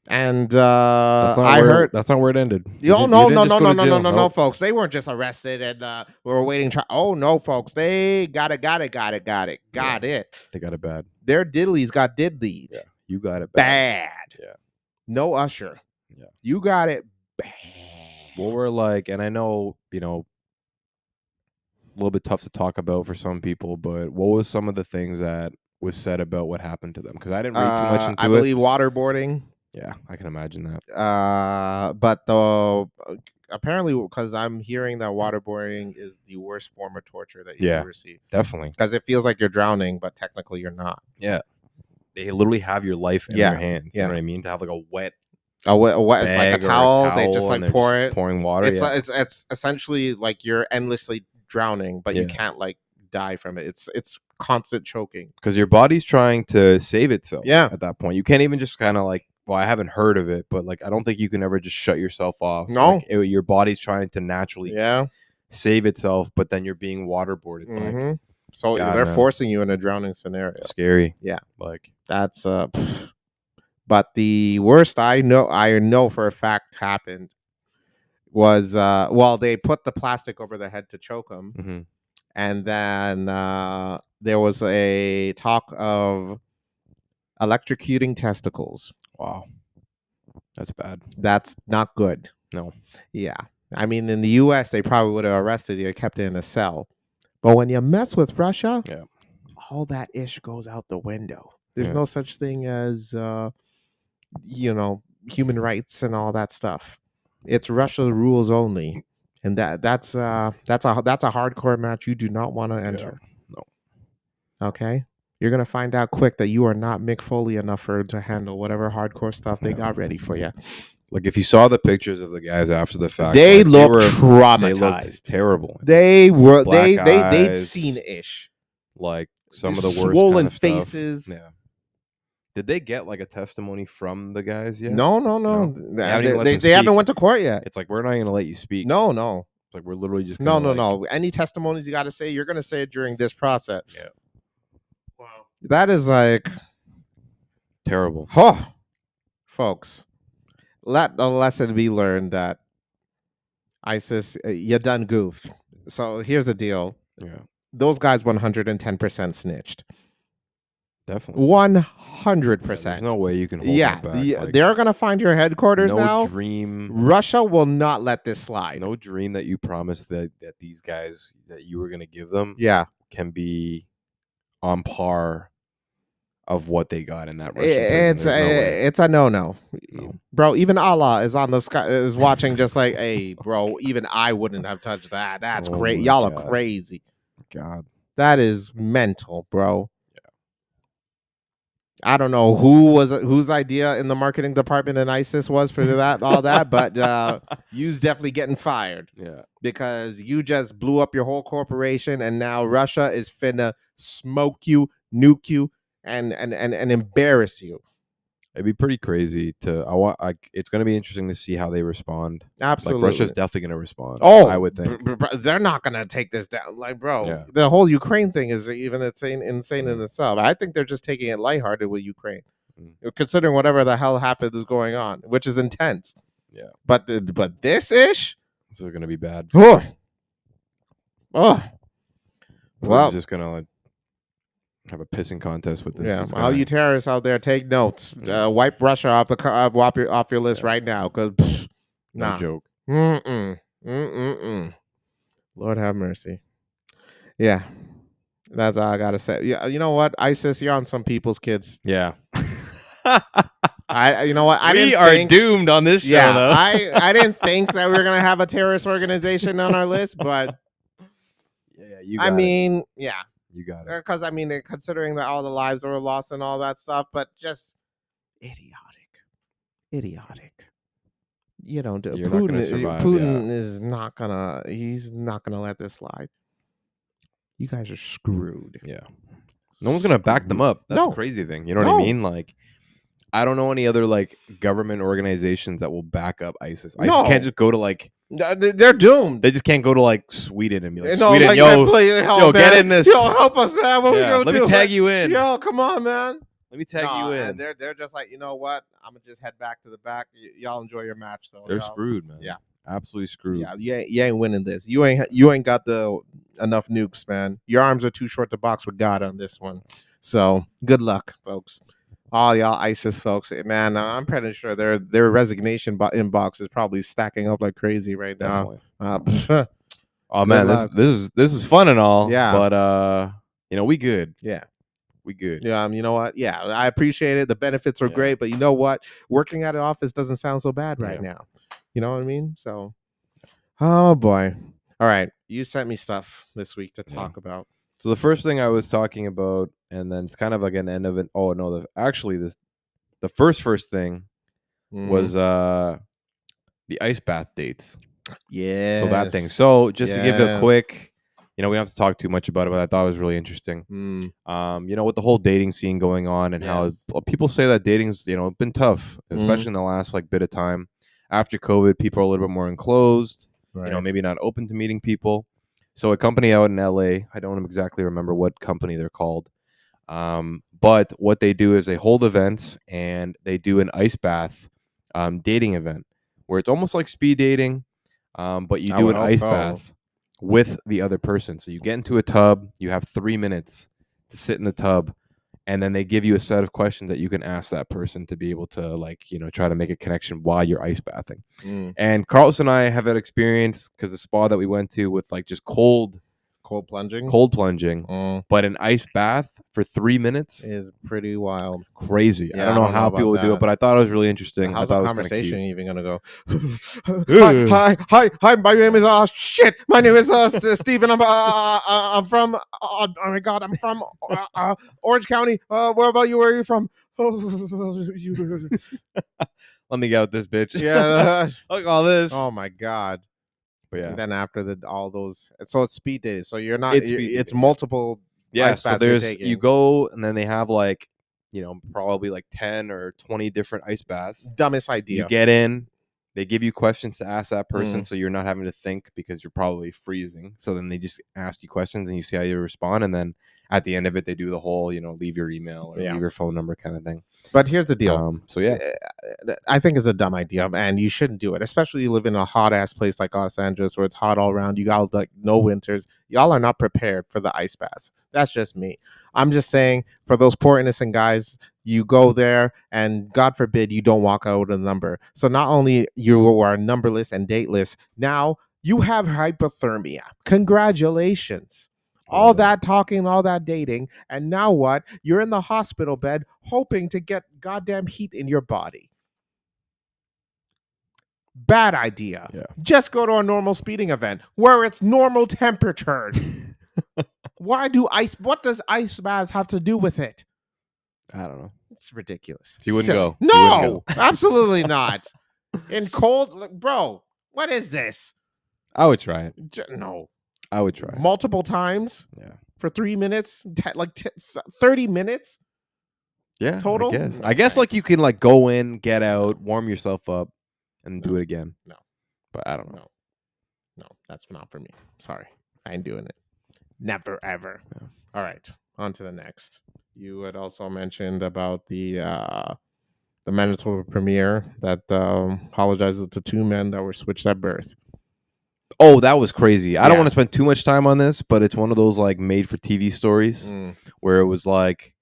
And I heard that's not where it ended. No, folks. They weren't just arrested and we were waiting. Oh no, folks. They got it. They got it bad. Their diddlies got diddlied. Yeah, you got it bad. Yeah, no Usher. Yeah, you got it bad. Well, we're like, and I know, a little bit tough to talk about for some people, but what was some of the things that was said about what happened to them? Because I didn't read too much into it. I believe waterboarding. Yeah, I can imagine that. But apparently, because I'm hearing that waterboarding is the worst form of torture that you can receive. Definitely. Because it feels like you're drowning, but technically you're not. Yeah. They literally have your life in their hands. You know what I mean? To have like a wet it's like a towel. They just like pour it. Pouring water. It's essentially like you're endlessly drowning, but you can't like die from it. It's constant choking. Because your body's trying to save itself. Yeah. At that point. You can't even just kind of like, well, I haven't heard of it, but like I don't think you can ever just shut yourself off. No. Like, your body's trying to naturally save itself, but then you're being waterboarded. Mm-hmm. So they're forcing you in a drowning scenario. Scary. Yeah. Like that's but the worst I know for a fact happened was they put the plastic over their head to choke them. Mm-hmm. And then there was a talk of electrocuting testicles. Wow. That's bad. That's not good. No. Yeah. I mean, in the U.S., they probably would have arrested you, kept it in a cell. But when you mess with Russia, all that ish goes out the window. There's no such thing as, human rights and all that stuff. It's Russia rules only, and that's a hardcore match you do not want to enter. No. Okay, you're gonna find out quick that you are not Mick Foley enough to handle whatever hardcore stuff they got ready for you. Like if you saw the pictures of the guys after the fact, they looked traumatized. They looked terrible. They were they'd seen ish. Like some of the worst swollen kind of faces. Stuff. Yeah. Did they get like a testimony from the guys yet? No. They haven't went to court yet. It's like we're not going to let you speak. No. It's like we're literally just no. Any testimonies you got to say, you're going to say it during this process. Yeah. Wow. That is like terrible. Oh, folks, let a lesson be learned that ISIS, you done goofed. So here's the deal. Yeah. Those guys 110% snitched. Definitely. 100%. There's no way you can hold that back. Like, they're going to find your headquarters now. No dream. Russia will not let this slide. No dream that you promised that these guys that you were going to give them can be on par of what they got in that Russian prison. It's a no. Bro, even Allah is on the sky, is watching just like, hey, bro, even I wouldn't have touched that. That's great. Y'all are crazy. God. That is mental, bro. I don't know whose idea in the marketing department in ISIS was for all that, but you's definitely getting fired. Yeah. Because you just blew up your whole corporation, and now Russia is finna smoke you, nuke you, and embarrass you. It'd be pretty crazy it's going to be interesting to see how they respond. Absolutely. Like Russia's definitely going to respond. Oh, I would think. They're not going to take this down. Like, bro, the whole Ukraine thing is even insane in itself. I think they're just taking it lighthearted with Ukraine, considering whatever the hell happened is going on, which is intense. Yeah. But this ish? This is going to be bad. Oh. Well, just going to have a pissing contest with this. Yeah, all you terrorists out there, take notes. Wipe Russia off your list right now, because no joke. Lord have mercy. Yeah, that's all I gotta say. Yeah, you know what, ISIS, you're on some people's kids. Yeah. You know what, I We didn't are think. doomed on this show, Yeah, though. I didn't think that we were gonna have a terrorist organization on our list, but Yeah, you I got it. mean, yeah, You got it. because I mean, considering that all the lives were lost and all that stuff, but just idiotic. You know, You're not gonna survive, Putin is not gonna. He's not gonna let this slide. You guys are screwed. Yeah. No one's gonna back them up. That's No. the crazy thing. You know what I No. mean? Like, I don't know any other like government organizations that will back up ISIS. ISIS No. can't just go to like They're doomed. they just can't go to like Sweden and be like, No, Sweden, like, yo, please, yo, get in this. Yo, help us, man. What we Yeah, gonna let do? me tag you in. Yo, come on, man. Let me tag you in. And they're just like, you know what? I'm gonna just head back to the back. Y'all enjoy your match, though. They're y'all. screwed, man. Yeah. Absolutely screwed. Yeah, you ain't winning this. You ain't got the enough nukes, man. Your arms are too short to box with God on this one. So good luck, folks. All y'all ISIS folks, man. I'm pretty sure their resignation inbox is probably stacking up like crazy right Definitely. now. Oh man, this was fun and all. Yeah. But you know, we good. Yeah. We good. Yeah, you know what? Yeah, I appreciate it. The benefits are great, but you know what? Working at an office doesn't sound so bad right now. You know what I mean? So, oh boy. All right, you sent me stuff this week to talk about. So the first thing I was talking about, and then it's kind of like an end of it. Oh no, the first thing was the ice bath dates. Yeah. So that thing. So just to give a quick, you know, we don't have to talk too much about it, but I thought it was really interesting. You know, with the whole dating scene going on and how people say that dating's, you know, been tough, especially in the last like bit of time. After COVID, people are a little bit more enclosed, you know, maybe not open to meeting people. So a company out in LA, I don't exactly remember what company they're called. But what they do is they hold events and they do an ice bath dating event where it's almost like speed dating, but you do an ice bath with the other person. So you get into a tub, you have 3 minutes to sit in the tub, and then they give you a set of questions that you can ask that person to be able to, like, you know, try to make a connection while you're ice bathing. And Carlos and I have that experience because the spa that we went to with like just cold plunging, but an ice bath for 3 minutes is pretty wild. Crazy. I don't know how people would do it, but I thought it was really interesting. How's the conversation even gonna go? Hi, my name is my name is Steven. I'm from oh my god, I'm from Orange County. Where about you? Where are you from? Let me get with this bitch. Yeah. Look at all this. Oh my god. But yeah. And then after all those, so it's speed dating. So you're not. It's multiple. Yeah. So you go, and then they have like, you know, probably like 10 or 20 different ice baths. Dumbest idea. You get in. They give you questions to ask that person, so you're not having to think because you're probably freezing. So then they just ask you questions, and you see how you respond, and then at the end of it, they do the whole, you know, leave your email or leave your phone number kind of thing. But here's the deal. So yeah, I think it's a dumb idea, and you shouldn't do it. Especially you live in a hot ass place like Los Angeles where it's hot all around. You got like no winters. Y'all are not prepared for the ice baths. That's just me. I'm just saying, for those poor innocent guys, you go there, and God forbid you don't walk out with a number. So not only you are numberless and dateless, now you have hypothermia. Congratulations. All that talking, all that dating, and now what? You're in the hospital bed hoping to get goddamn heat in your body. Bad idea. Yeah. Just go to a normal speeding event where it's normal temperature. What does ice baths have to do with it? I don't know. It's ridiculous. So you wouldn't go? No, absolutely not. In cold, bro, what is this? I would try it. No. I would try multiple times. Yeah. For 3 minutes, 30 minutes. Yeah. Total. I guess like you can like go in, get out, warm yourself up, and do it again. No. But I don't know. No, that's not for me. Sorry, I ain't doing it. Never ever. Yeah. All right, on to the next. You had also mentioned about the Manitoba premiere that apologizes to 2 men that were switched at birth. Oh, that was crazy. I don't want to spend too much time on this, but it's one of those like made for TV stories where it was like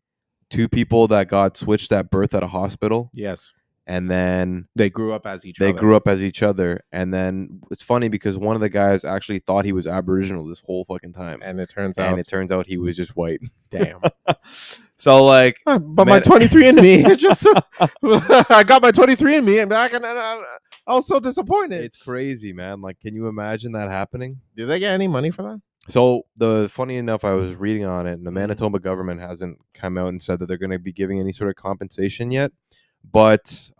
2 people that got switched at birth at a hospital. Yes. and then They grew up as each they other. grew up as each other. And then it's funny because one of the guys actually thought he was Aboriginal this whole fucking time, And it turns and out, it turns out he was just white. damn. So like, But my 23andMe, it just I got my 23andMe and back, and I was so disappointed. it's crazy, man. Like, can you imagine that happening? Do they get any money for that? So funny enough, I was reading on it, and the Manitoba government hasn't come out and said that they're going to be giving any sort of compensation yet, but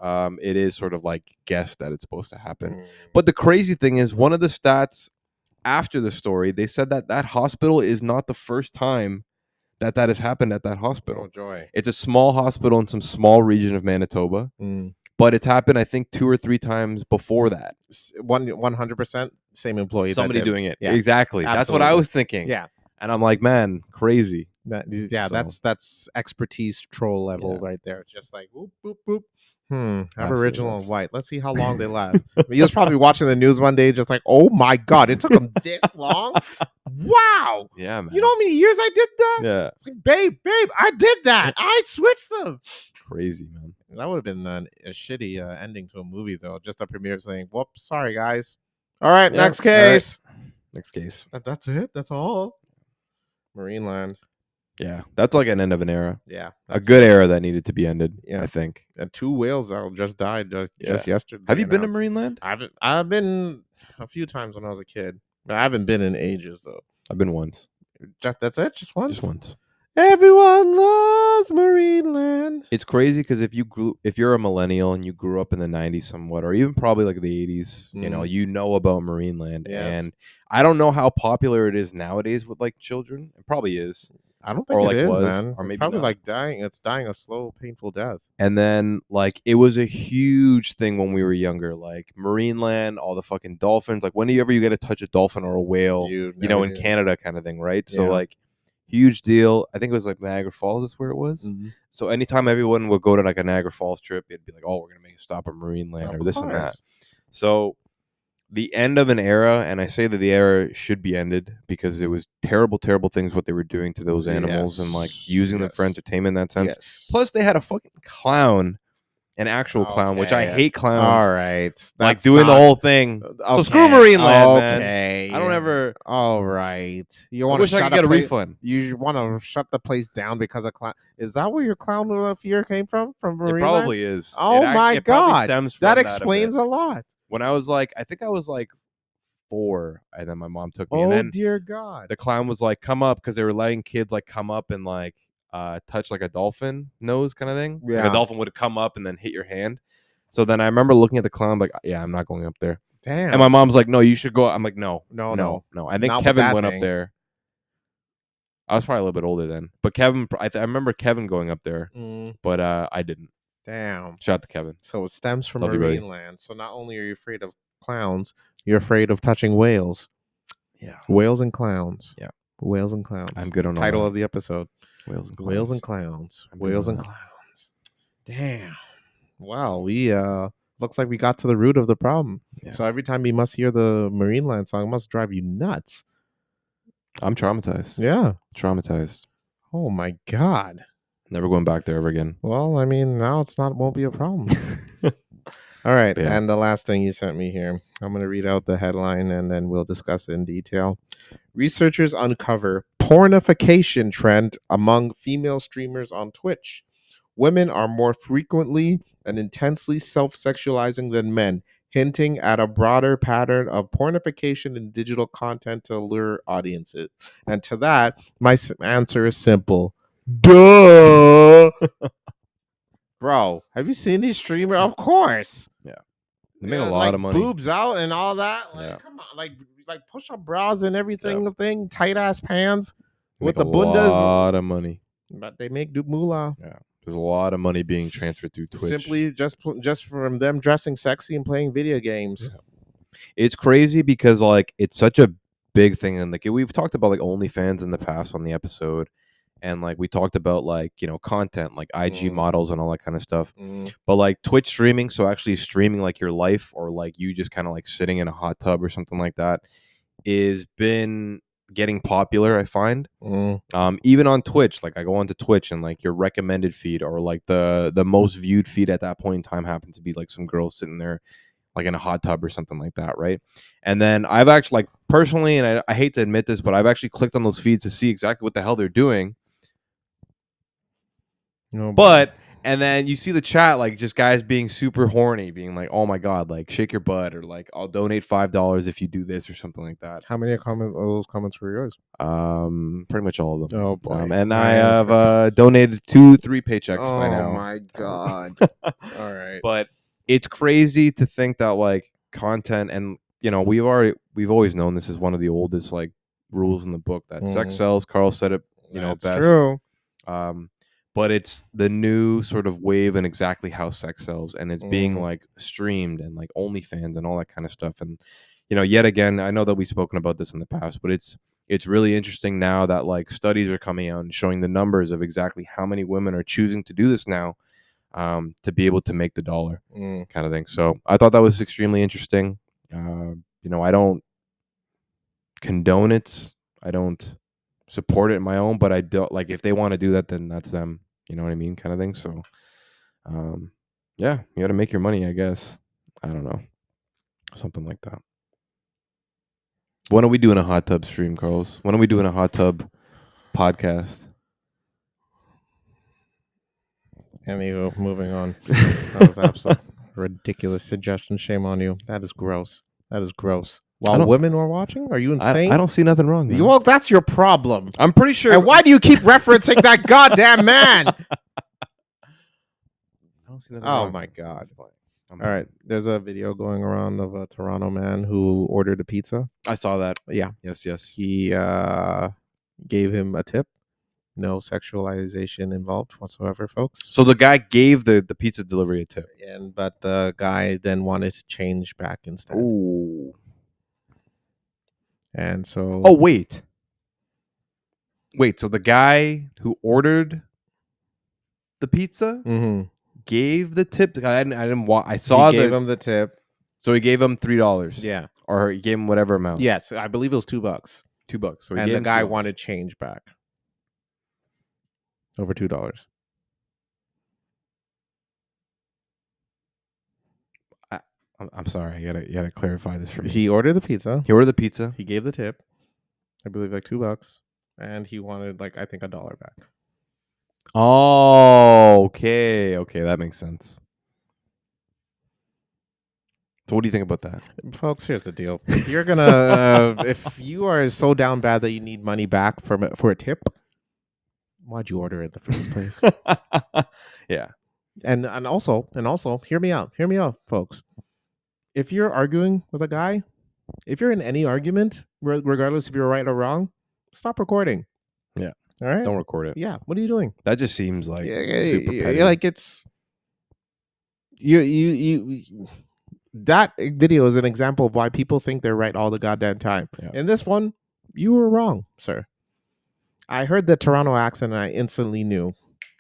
it is sort of like guessed that it's supposed to happen. But the crazy thing is, one of the stats after the story, they said that that hospital is not the first time that has happened at that hospital. Oh, joy. It's a small hospital in some small region of Manitoba, but it's happened, I think, 2 or 3 times before that. 100% same employee. Somebody doing it. Yeah. Exactly. Absolutely. That's what I was thinking. Yeah. And I'm like, man, crazy. Yeah, So- that's expertise troll level Yeah. right there. It's just like whoop, whoop, whoop. Aboriginal Absolutely. and white. Let's see how long they last. He was probably watching the news one day, just like, oh my god, it took him this long. Wow. Yeah, man. You know how many years I did that? Yeah. It's like, babe, I did that. I switched them. Crazy, man. That would have been a shitty ending to a movie, though. Just a premiere saying, whoops, sorry, guys. All right, Yeah, next all right. case. Next case. That's it. That's all. Marineland. Yeah. That's like an end of an era. Yeah. A good era that needed to be ended, Yeah. I think. And 2 whales just died just yesterday. Have you been to announced. Marineland? I've been a few times when I was a kid. But I haven't been in ages, though. I've been once. That's it? Just once? Just once. Everyone loves Marineland. It's crazy because if you're a millennial and you grew up in the 90s somewhat, or even probably like the 80s, you know about Marineland. Yes. And I don't know how popular it is nowadays with like children. It probably is. I don't think Or it like is, was, man. or It's maybe probably not. like dying. It's dying a slow, painful death. And then like it was a huge thing when we were younger, like Marineland, all the fucking dolphins. Like whenever you get to touch a dolphin or a whale, You you know, never in do. Canada kind of thing, right? So Yeah. like huge deal. I think it was like Niagara Falls is where it was. Mhm. So anytime everyone would go to like a Niagara Falls trip, it'd be like, oh, we're gonna make a stop at Marineland Of or this and that. course. So the end of an era, and I say that the era should be ended because it was terrible, terrible things what they were doing to those animals and like Yes. using them for Yes. entertainment in that sense. Yes. Plus, they had a fucking clown, an actual clown, which I Okay. hate clowns. All right. Like That's doing the not- whole thing. So Okay. screw Marineland, man. Okay. I don't ever. All right. You I want to wish I shut could get a place- refund. You want to shut the place down because of clown? Is that where your clown fear came from? From Marineland? It probably is. Oh my it probably God. stems from That a explains bit. a lot. When I was like, I think I was like 4, and then my mom took me, Oh and then dear God. the clown was like, "Come up," because they were letting kids like come up and like touch like a dolphin nose kind of thing. Like Yeah. a dolphin would come up and then hit your hand. So then I remember looking at the clown like, yeah, I'm not going up there. Damn. And my mom's like, no, you should go. I'm like, no. No. I think Not with Kevin that went thing. up there. I was probably a little bit older then, but Kevin, I remember Kevin going up there, but I didn't. Damn. Shout out to Kevin. So it stems from Love you, buddy. Marineland. So not only are you afraid of clowns, you're afraid of touching whales. Yeah. Whales and clowns. Yeah. Whales and clowns. I'm good on all Title that. of the episode. Whales and clowns. Whales and clowns. I'm good Whales with and that. clowns. Damn. Wow, we looks like we got to the root of the problem. Yeah. So every time you must hear the Marineland song, it must drive you nuts. I'm traumatized. Yeah. Traumatized. Oh my God. Never going back there ever again. Well, I mean, now won't be a problem. All right. Yeah. And the last thing you sent me here, I'm going to read out the headline and then we'll discuss it in detail. Researchers uncover pornification trend among female streamers on Twitch. Women are more frequently and intensely self-sexualizing than men, hinting at a broader pattern of pornification in digital content to lure audiences. And to that, my answer is simple. Duh. Bro, have you seen these streamers? Of course. They make a Yeah, lot like of money. boobs out and all that. Like, Yeah. come on, like push up bras and everything. Thing, tight ass pants They with make the a bundas. lot of money. But they make moolah. Yeah. There's a lot of money being transferred through Twitch. Simply just from them dressing sexy and playing video games. It's crazy because like it's such a big thing, and like we've talked about like OnlyFans in the past on the episode, and like we talked about like content like IG models and all that kind of stuff. But like Twitch streaming, so actually streaming like your life or like you just kind of like sitting in a hot tub or something like that, is been getting popular, I find. Even on Twitch, like I go onto Twitch and like your recommended feed or like the most viewed feed at that point in time happens to be like some girl sitting there like in a hot tub or something like that, right? And then I've actually, like, personally, and I hate to admit this, but I've actually clicked on those feeds to see exactly what the hell they're doing. No, But and then you see the chat, like, just guys being super horny, being like, "Oh my god, like, shake your butt," or like, "I'll donate $5 if you do this," or something like that. how many of those comments were yours? Pretty much all of them. Oh boy, And I Ryan, have for donated 2-3 paychecks by oh now. my god! All right, But it's crazy to think that like content, and you know, we've always known this is one of the oldest like rules in the book that sex sells. Carl said it, that's best. true. But it's the new sort of wave and exactly how sex sells, and it's being like streamed and like OnlyFans and all that kind of stuff. And yet again, I know that we've spoken about this in the past, but it's really interesting now that like studies are coming out and showing the numbers of exactly how many women are choosing to do this now, to be able to make the dollar, kind of thing. So I thought that was extremely interesting. I don't condone it. I don't support it in my own, but I don't, like, if they want to do that, then that's them. You know what I mean, kind of thing. So, yeah, you got to make your money, I guess. I don't know, something like that. When are we doing a hot tub stream, Carlos? When are we doing a hot tub podcast? Anywho, moving on. That was absolute ridiculous suggestion. Shame on you. That is gross. That is gross. While women are watching, are you insane? I don't see nothing wrong. Man. Well, that's your problem. I'm pretty sure. And why do you keep referencing that goddamn man? I don't see nothing Oh wrong. my god! All right, there's a video going around of a Toronto man who ordered a pizza. I saw that. Yeah. Yes. He gave him a tip. No sexualization involved whatsoever, folks. So the guy gave the pizza delivery a tip. But the guy then wanted to change back instead. Ooh. And so. Oh wait. So the guy who ordered the pizza gave the tip. I didn't. I saw. He gave him the tip. So he gave him $3. Yeah. Or he gave him whatever amount. Yes, I believe it was $2. $2. So and the guy wanted change back. Over $2. I'm sorry. You gotta clarify this for me. He ordered the pizza. He gave the tip. I believe like $2, and he wanted like I think $1 back. Oh, okay, that makes sense. So what do you think about that, folks? Here's the deal: if you're gonna, if you are so down bad that you need money back for a tip, why'd you order it in the first place? Yeah, and also, hear me out, folks. If you're arguing with a guy, if you're in any argument, regardless if you're right or wrong, stop recording. Yeah. All right. Don't record it. Yeah. What are you doing? That just seems like super petty. Like it's you. That video is an example of why people think they're right all the goddamn time. Yeah. In this one, you were wrong, sir. I heard the Toronto accent and I instantly knew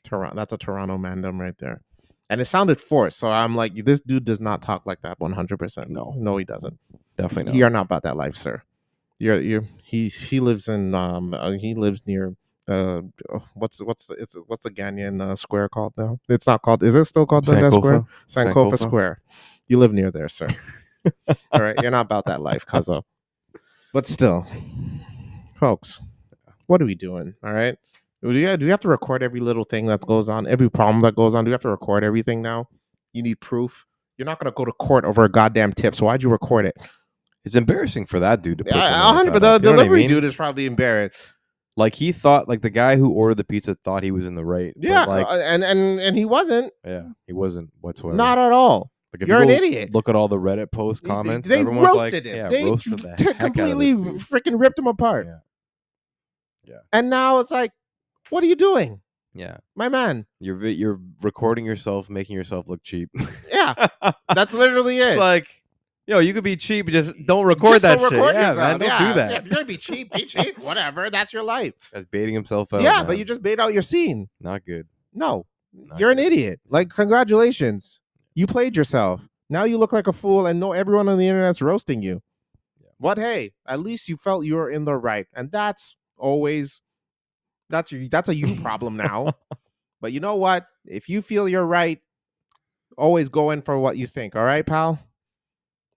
Toronto. That's a Toronto mandem right there. And it sounded forced. So I'm like, this dude does not talk like that 100%. No, he doesn't. Definitely not. You're not about that life, sir. He lives in he lives near what's the Ghanaian square called now? It's not called. Is it still called Dundas Square? Sankofa Square. You live near there, sir. All right, you're not about that life, cuzzo. But still, folks, what are we doing? All right. Do you have to record every little thing that goes on, every problem that goes on? Do you have to record everything now? You need proof. You're not going to go to court over a goddamn tip. So why'd you record it? It's embarrassing for that dude to put 100%. But the delivery dude is probably embarrassed. Like he thought, like the guy who ordered the pizza thought he was in the right. Yeah, like, and he wasn't. Yeah, he wasn't whatsoever. Not at all. Like if you're an you idiot. Look at all the Reddit post comments. They everyone's roasted like, him. Yeah, they roasted the heck completely out of this dude. freaking ripped him apart. Yeah. And now it's like, what are you doing? Yeah, my man. You're recording yourself, making yourself look cheap. Yeah, that's literally it. It's like, you could be cheap, just don't record that shit. Yeah, man, don't do that. Yeah, if you're gonna be cheap, whatever. That's your life. That's baiting himself out. Yeah, man. but you just bait out your scene. Not good. No, you're an idiot. Like, congratulations, you played yourself. Now you look like a fool, and everyone on the internet's roasting you. Yeah. But hey, at least you felt you were in the right, and that's always that's a you problem now. But you know what? If you feel you're right, always go in for what you think. All right, pal.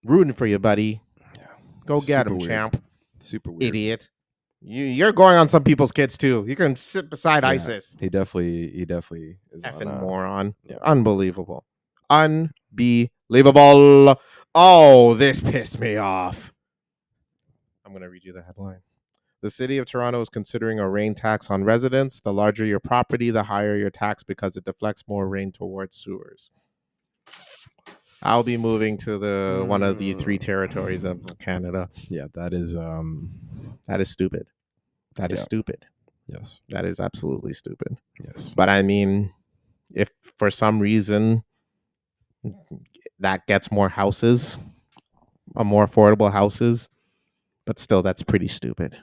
Rooting for you, buddy. Yeah. Go get Super him, weird. champ. Super weird. Idiot. You're going on some people's kids too. You can sit beside Yeah, ISIS. he definitely is on. Effing moron. yeah. Unbelievable. Unbelievable. Oh, this pissed me off. I'm going to read you the headline. The city of Toronto is considering a rain tax on residents. The larger your property, the higher your tax because it deflects more rain towards sewers. I'll be moving to the one of the 3 territories of Canada. Yeah, that is That is stupid. That is Yeah. stupid. yes. That is absolutely stupid. Yes. But I mean, if for some reason that gets more houses, more affordable houses, but still, that's pretty stupid.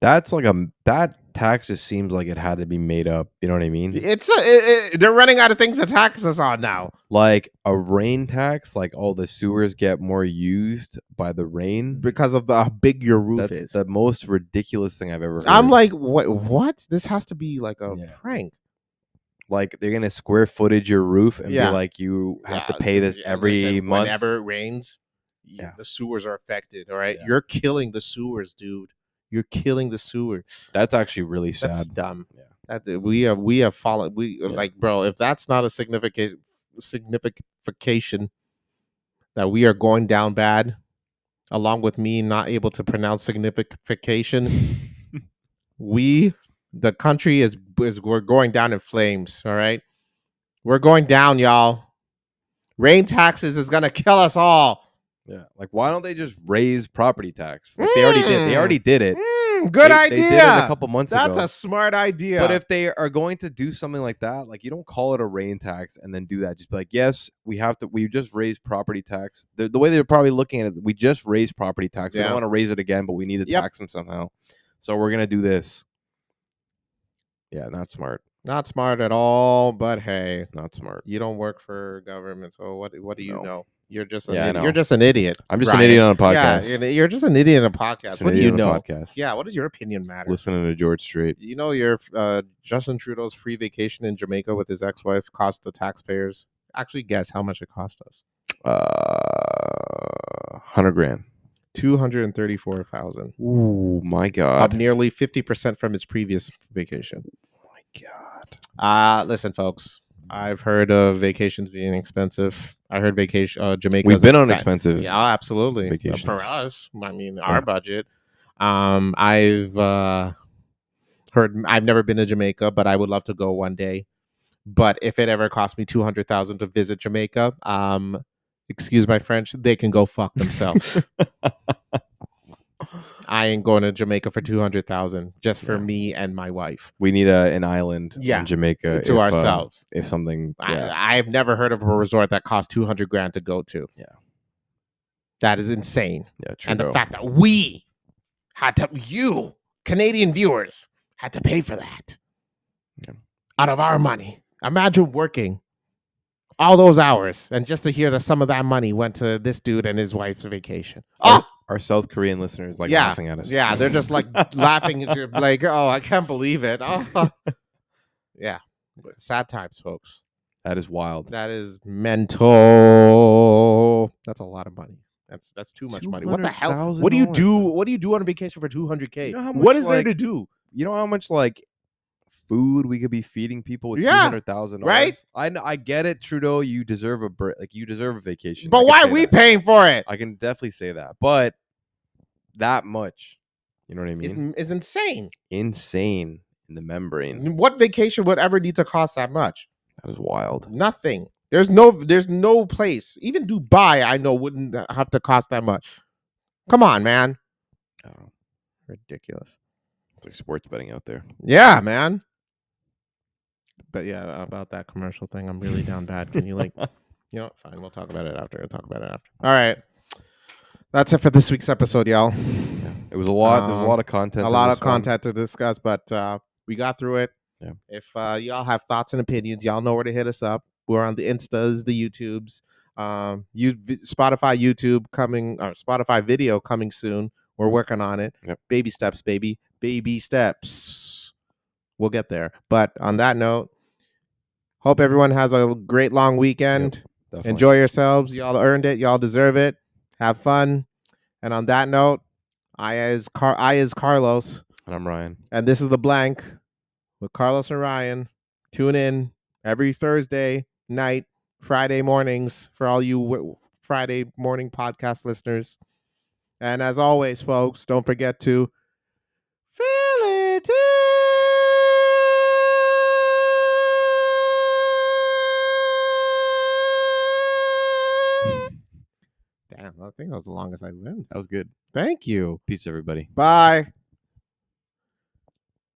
That's like that tax just seems like it had to be made up. You know what I mean? They're running out of things to tax us on now. Like a rain tax, like all the sewers get more used by the rain. Because of how big your roof That's is. the most ridiculous thing I've ever heard. I'm like, what? This has to be like a Yeah. prank. Like they're gonna square footage your roof and Yeah. be like, you have to pay this every listen, month. Whenever it rains, Yeah. the sewers are affected. All right, Yeah. you're killing the sewers, dude. You're killing the sewers. That's actually really sad. That's dumb. Yeah. That we have fallen. Yeah. Like, bro, if that's not a significant signification that we are going down bad, along with me not able to pronounce signification, the country is we're going down in flames. All right, we're going down, y'all. Rain taxes is gonna kill us all. Yeah. Like, why don't they just raise property tax? Like they already did. They already did it. Good They idea. did it a couple months That's ago. a smart idea. But if they are going to do something like that, like you don't call it a rain tax and then do that. Just be like, yes, we just raised property tax. The way they're probably looking at it, we just raised property tax. We Yeah. don't want to raise it again, but we need to tax them somehow. So we're going to do this. Yeah, not smart. Not smart at all, but hey, Not smart. you don't work for government, so what do you No. know? You're just Yeah, I you're know. just an idiot. I'm just Ryan. an idiot on a podcast. Yeah, you're just an idiot on a podcast. Just an What do idiot you on a know? podcast. Yeah, what does your opinion matter? Listening to George Strait. You know your Justin Trudeau's free vacation in Jamaica with his ex-wife cost the taxpayers. Actually, guess how much it cost us? 100 grand. 234,000. Ooh, my God. Up nearly 50% from his previous vacation. Oh my God. Listen, folks. I've heard of vacations being expensive. I heard Jamaica. We've been on expensive. Yeah, absolutely. vacations. For us, I mean, Yeah. our budget. I've heard. I've never been to Jamaica, but I would love to go one day. But if it ever cost me 200,000 to visit Jamaica, excuse my French, they can go fuck themselves. I ain't going to Jamaica for 200,000 just for me and my wife. We need an island Yeah, in Jamaica to ourselves. If something, I've never heard of a resort that costs 200 grand to go to. Yeah. That is insane. Yeah, true. And the fact that we had to, you Canadian viewers had to pay for that out of our money. Imagine working all those hours and just to hear that some of that money went to this dude and his wife's vacation. Our South Korean listeners laughing at us. Yeah, they're just like laughing, like, oh, I can't believe it. Oh, yeah, sad times, folks. That is wild. That is mental. That's a lot of money. That's too much money. What the hell? What do you do? What do you do on vacation for 200K? You know how much, what is there to do? You know how much food we could be feeding people with $200,000? Right? I get it, Trudeau. You deserve a you deserve a vacation. But why are we paying for it? I can definitely say that. But that much, you know what I mean? Is insane. Insane in the membrane. What vacation would ever need to cost that much? That is wild. Nothing. There's no place. Even Dubai, I know, wouldn't have to cost that much. Come on, man. I don't know. Ridiculous. It's like sports betting out there. Yeah, man. But yeah, about that commercial thing, I'm really down bad. Can you fine, we'll talk about it after. All right. That's it for this week's episode, y'all. Yeah. It was a lot. There's a lot of content. A lot of content to discuss, but we got through it. Yeah. If y'all have thoughts and opinions, y'all know where to hit us up. We're on the Instas, the YouTubes. Spotify, YouTube coming, or Spotify video coming soon. We're working on it. Yep. Baby steps, baby. Baby steps. We'll get there. But on that note, hope everyone has a great long weekend. Definitely. Enjoy yourselves. Y'all earned it. Y'all deserve it. Have fun. And on that note, I is Carlos. And I'm Ryan. And this is The Blank with Carlos and Ryan. Tune in every Thursday night, Friday mornings for all you Friday morning podcast listeners. And as always, folks, don't forget to feel it. Damn, I think that was the longest I've been. That was good. Thank you. Peace, everybody. Bye.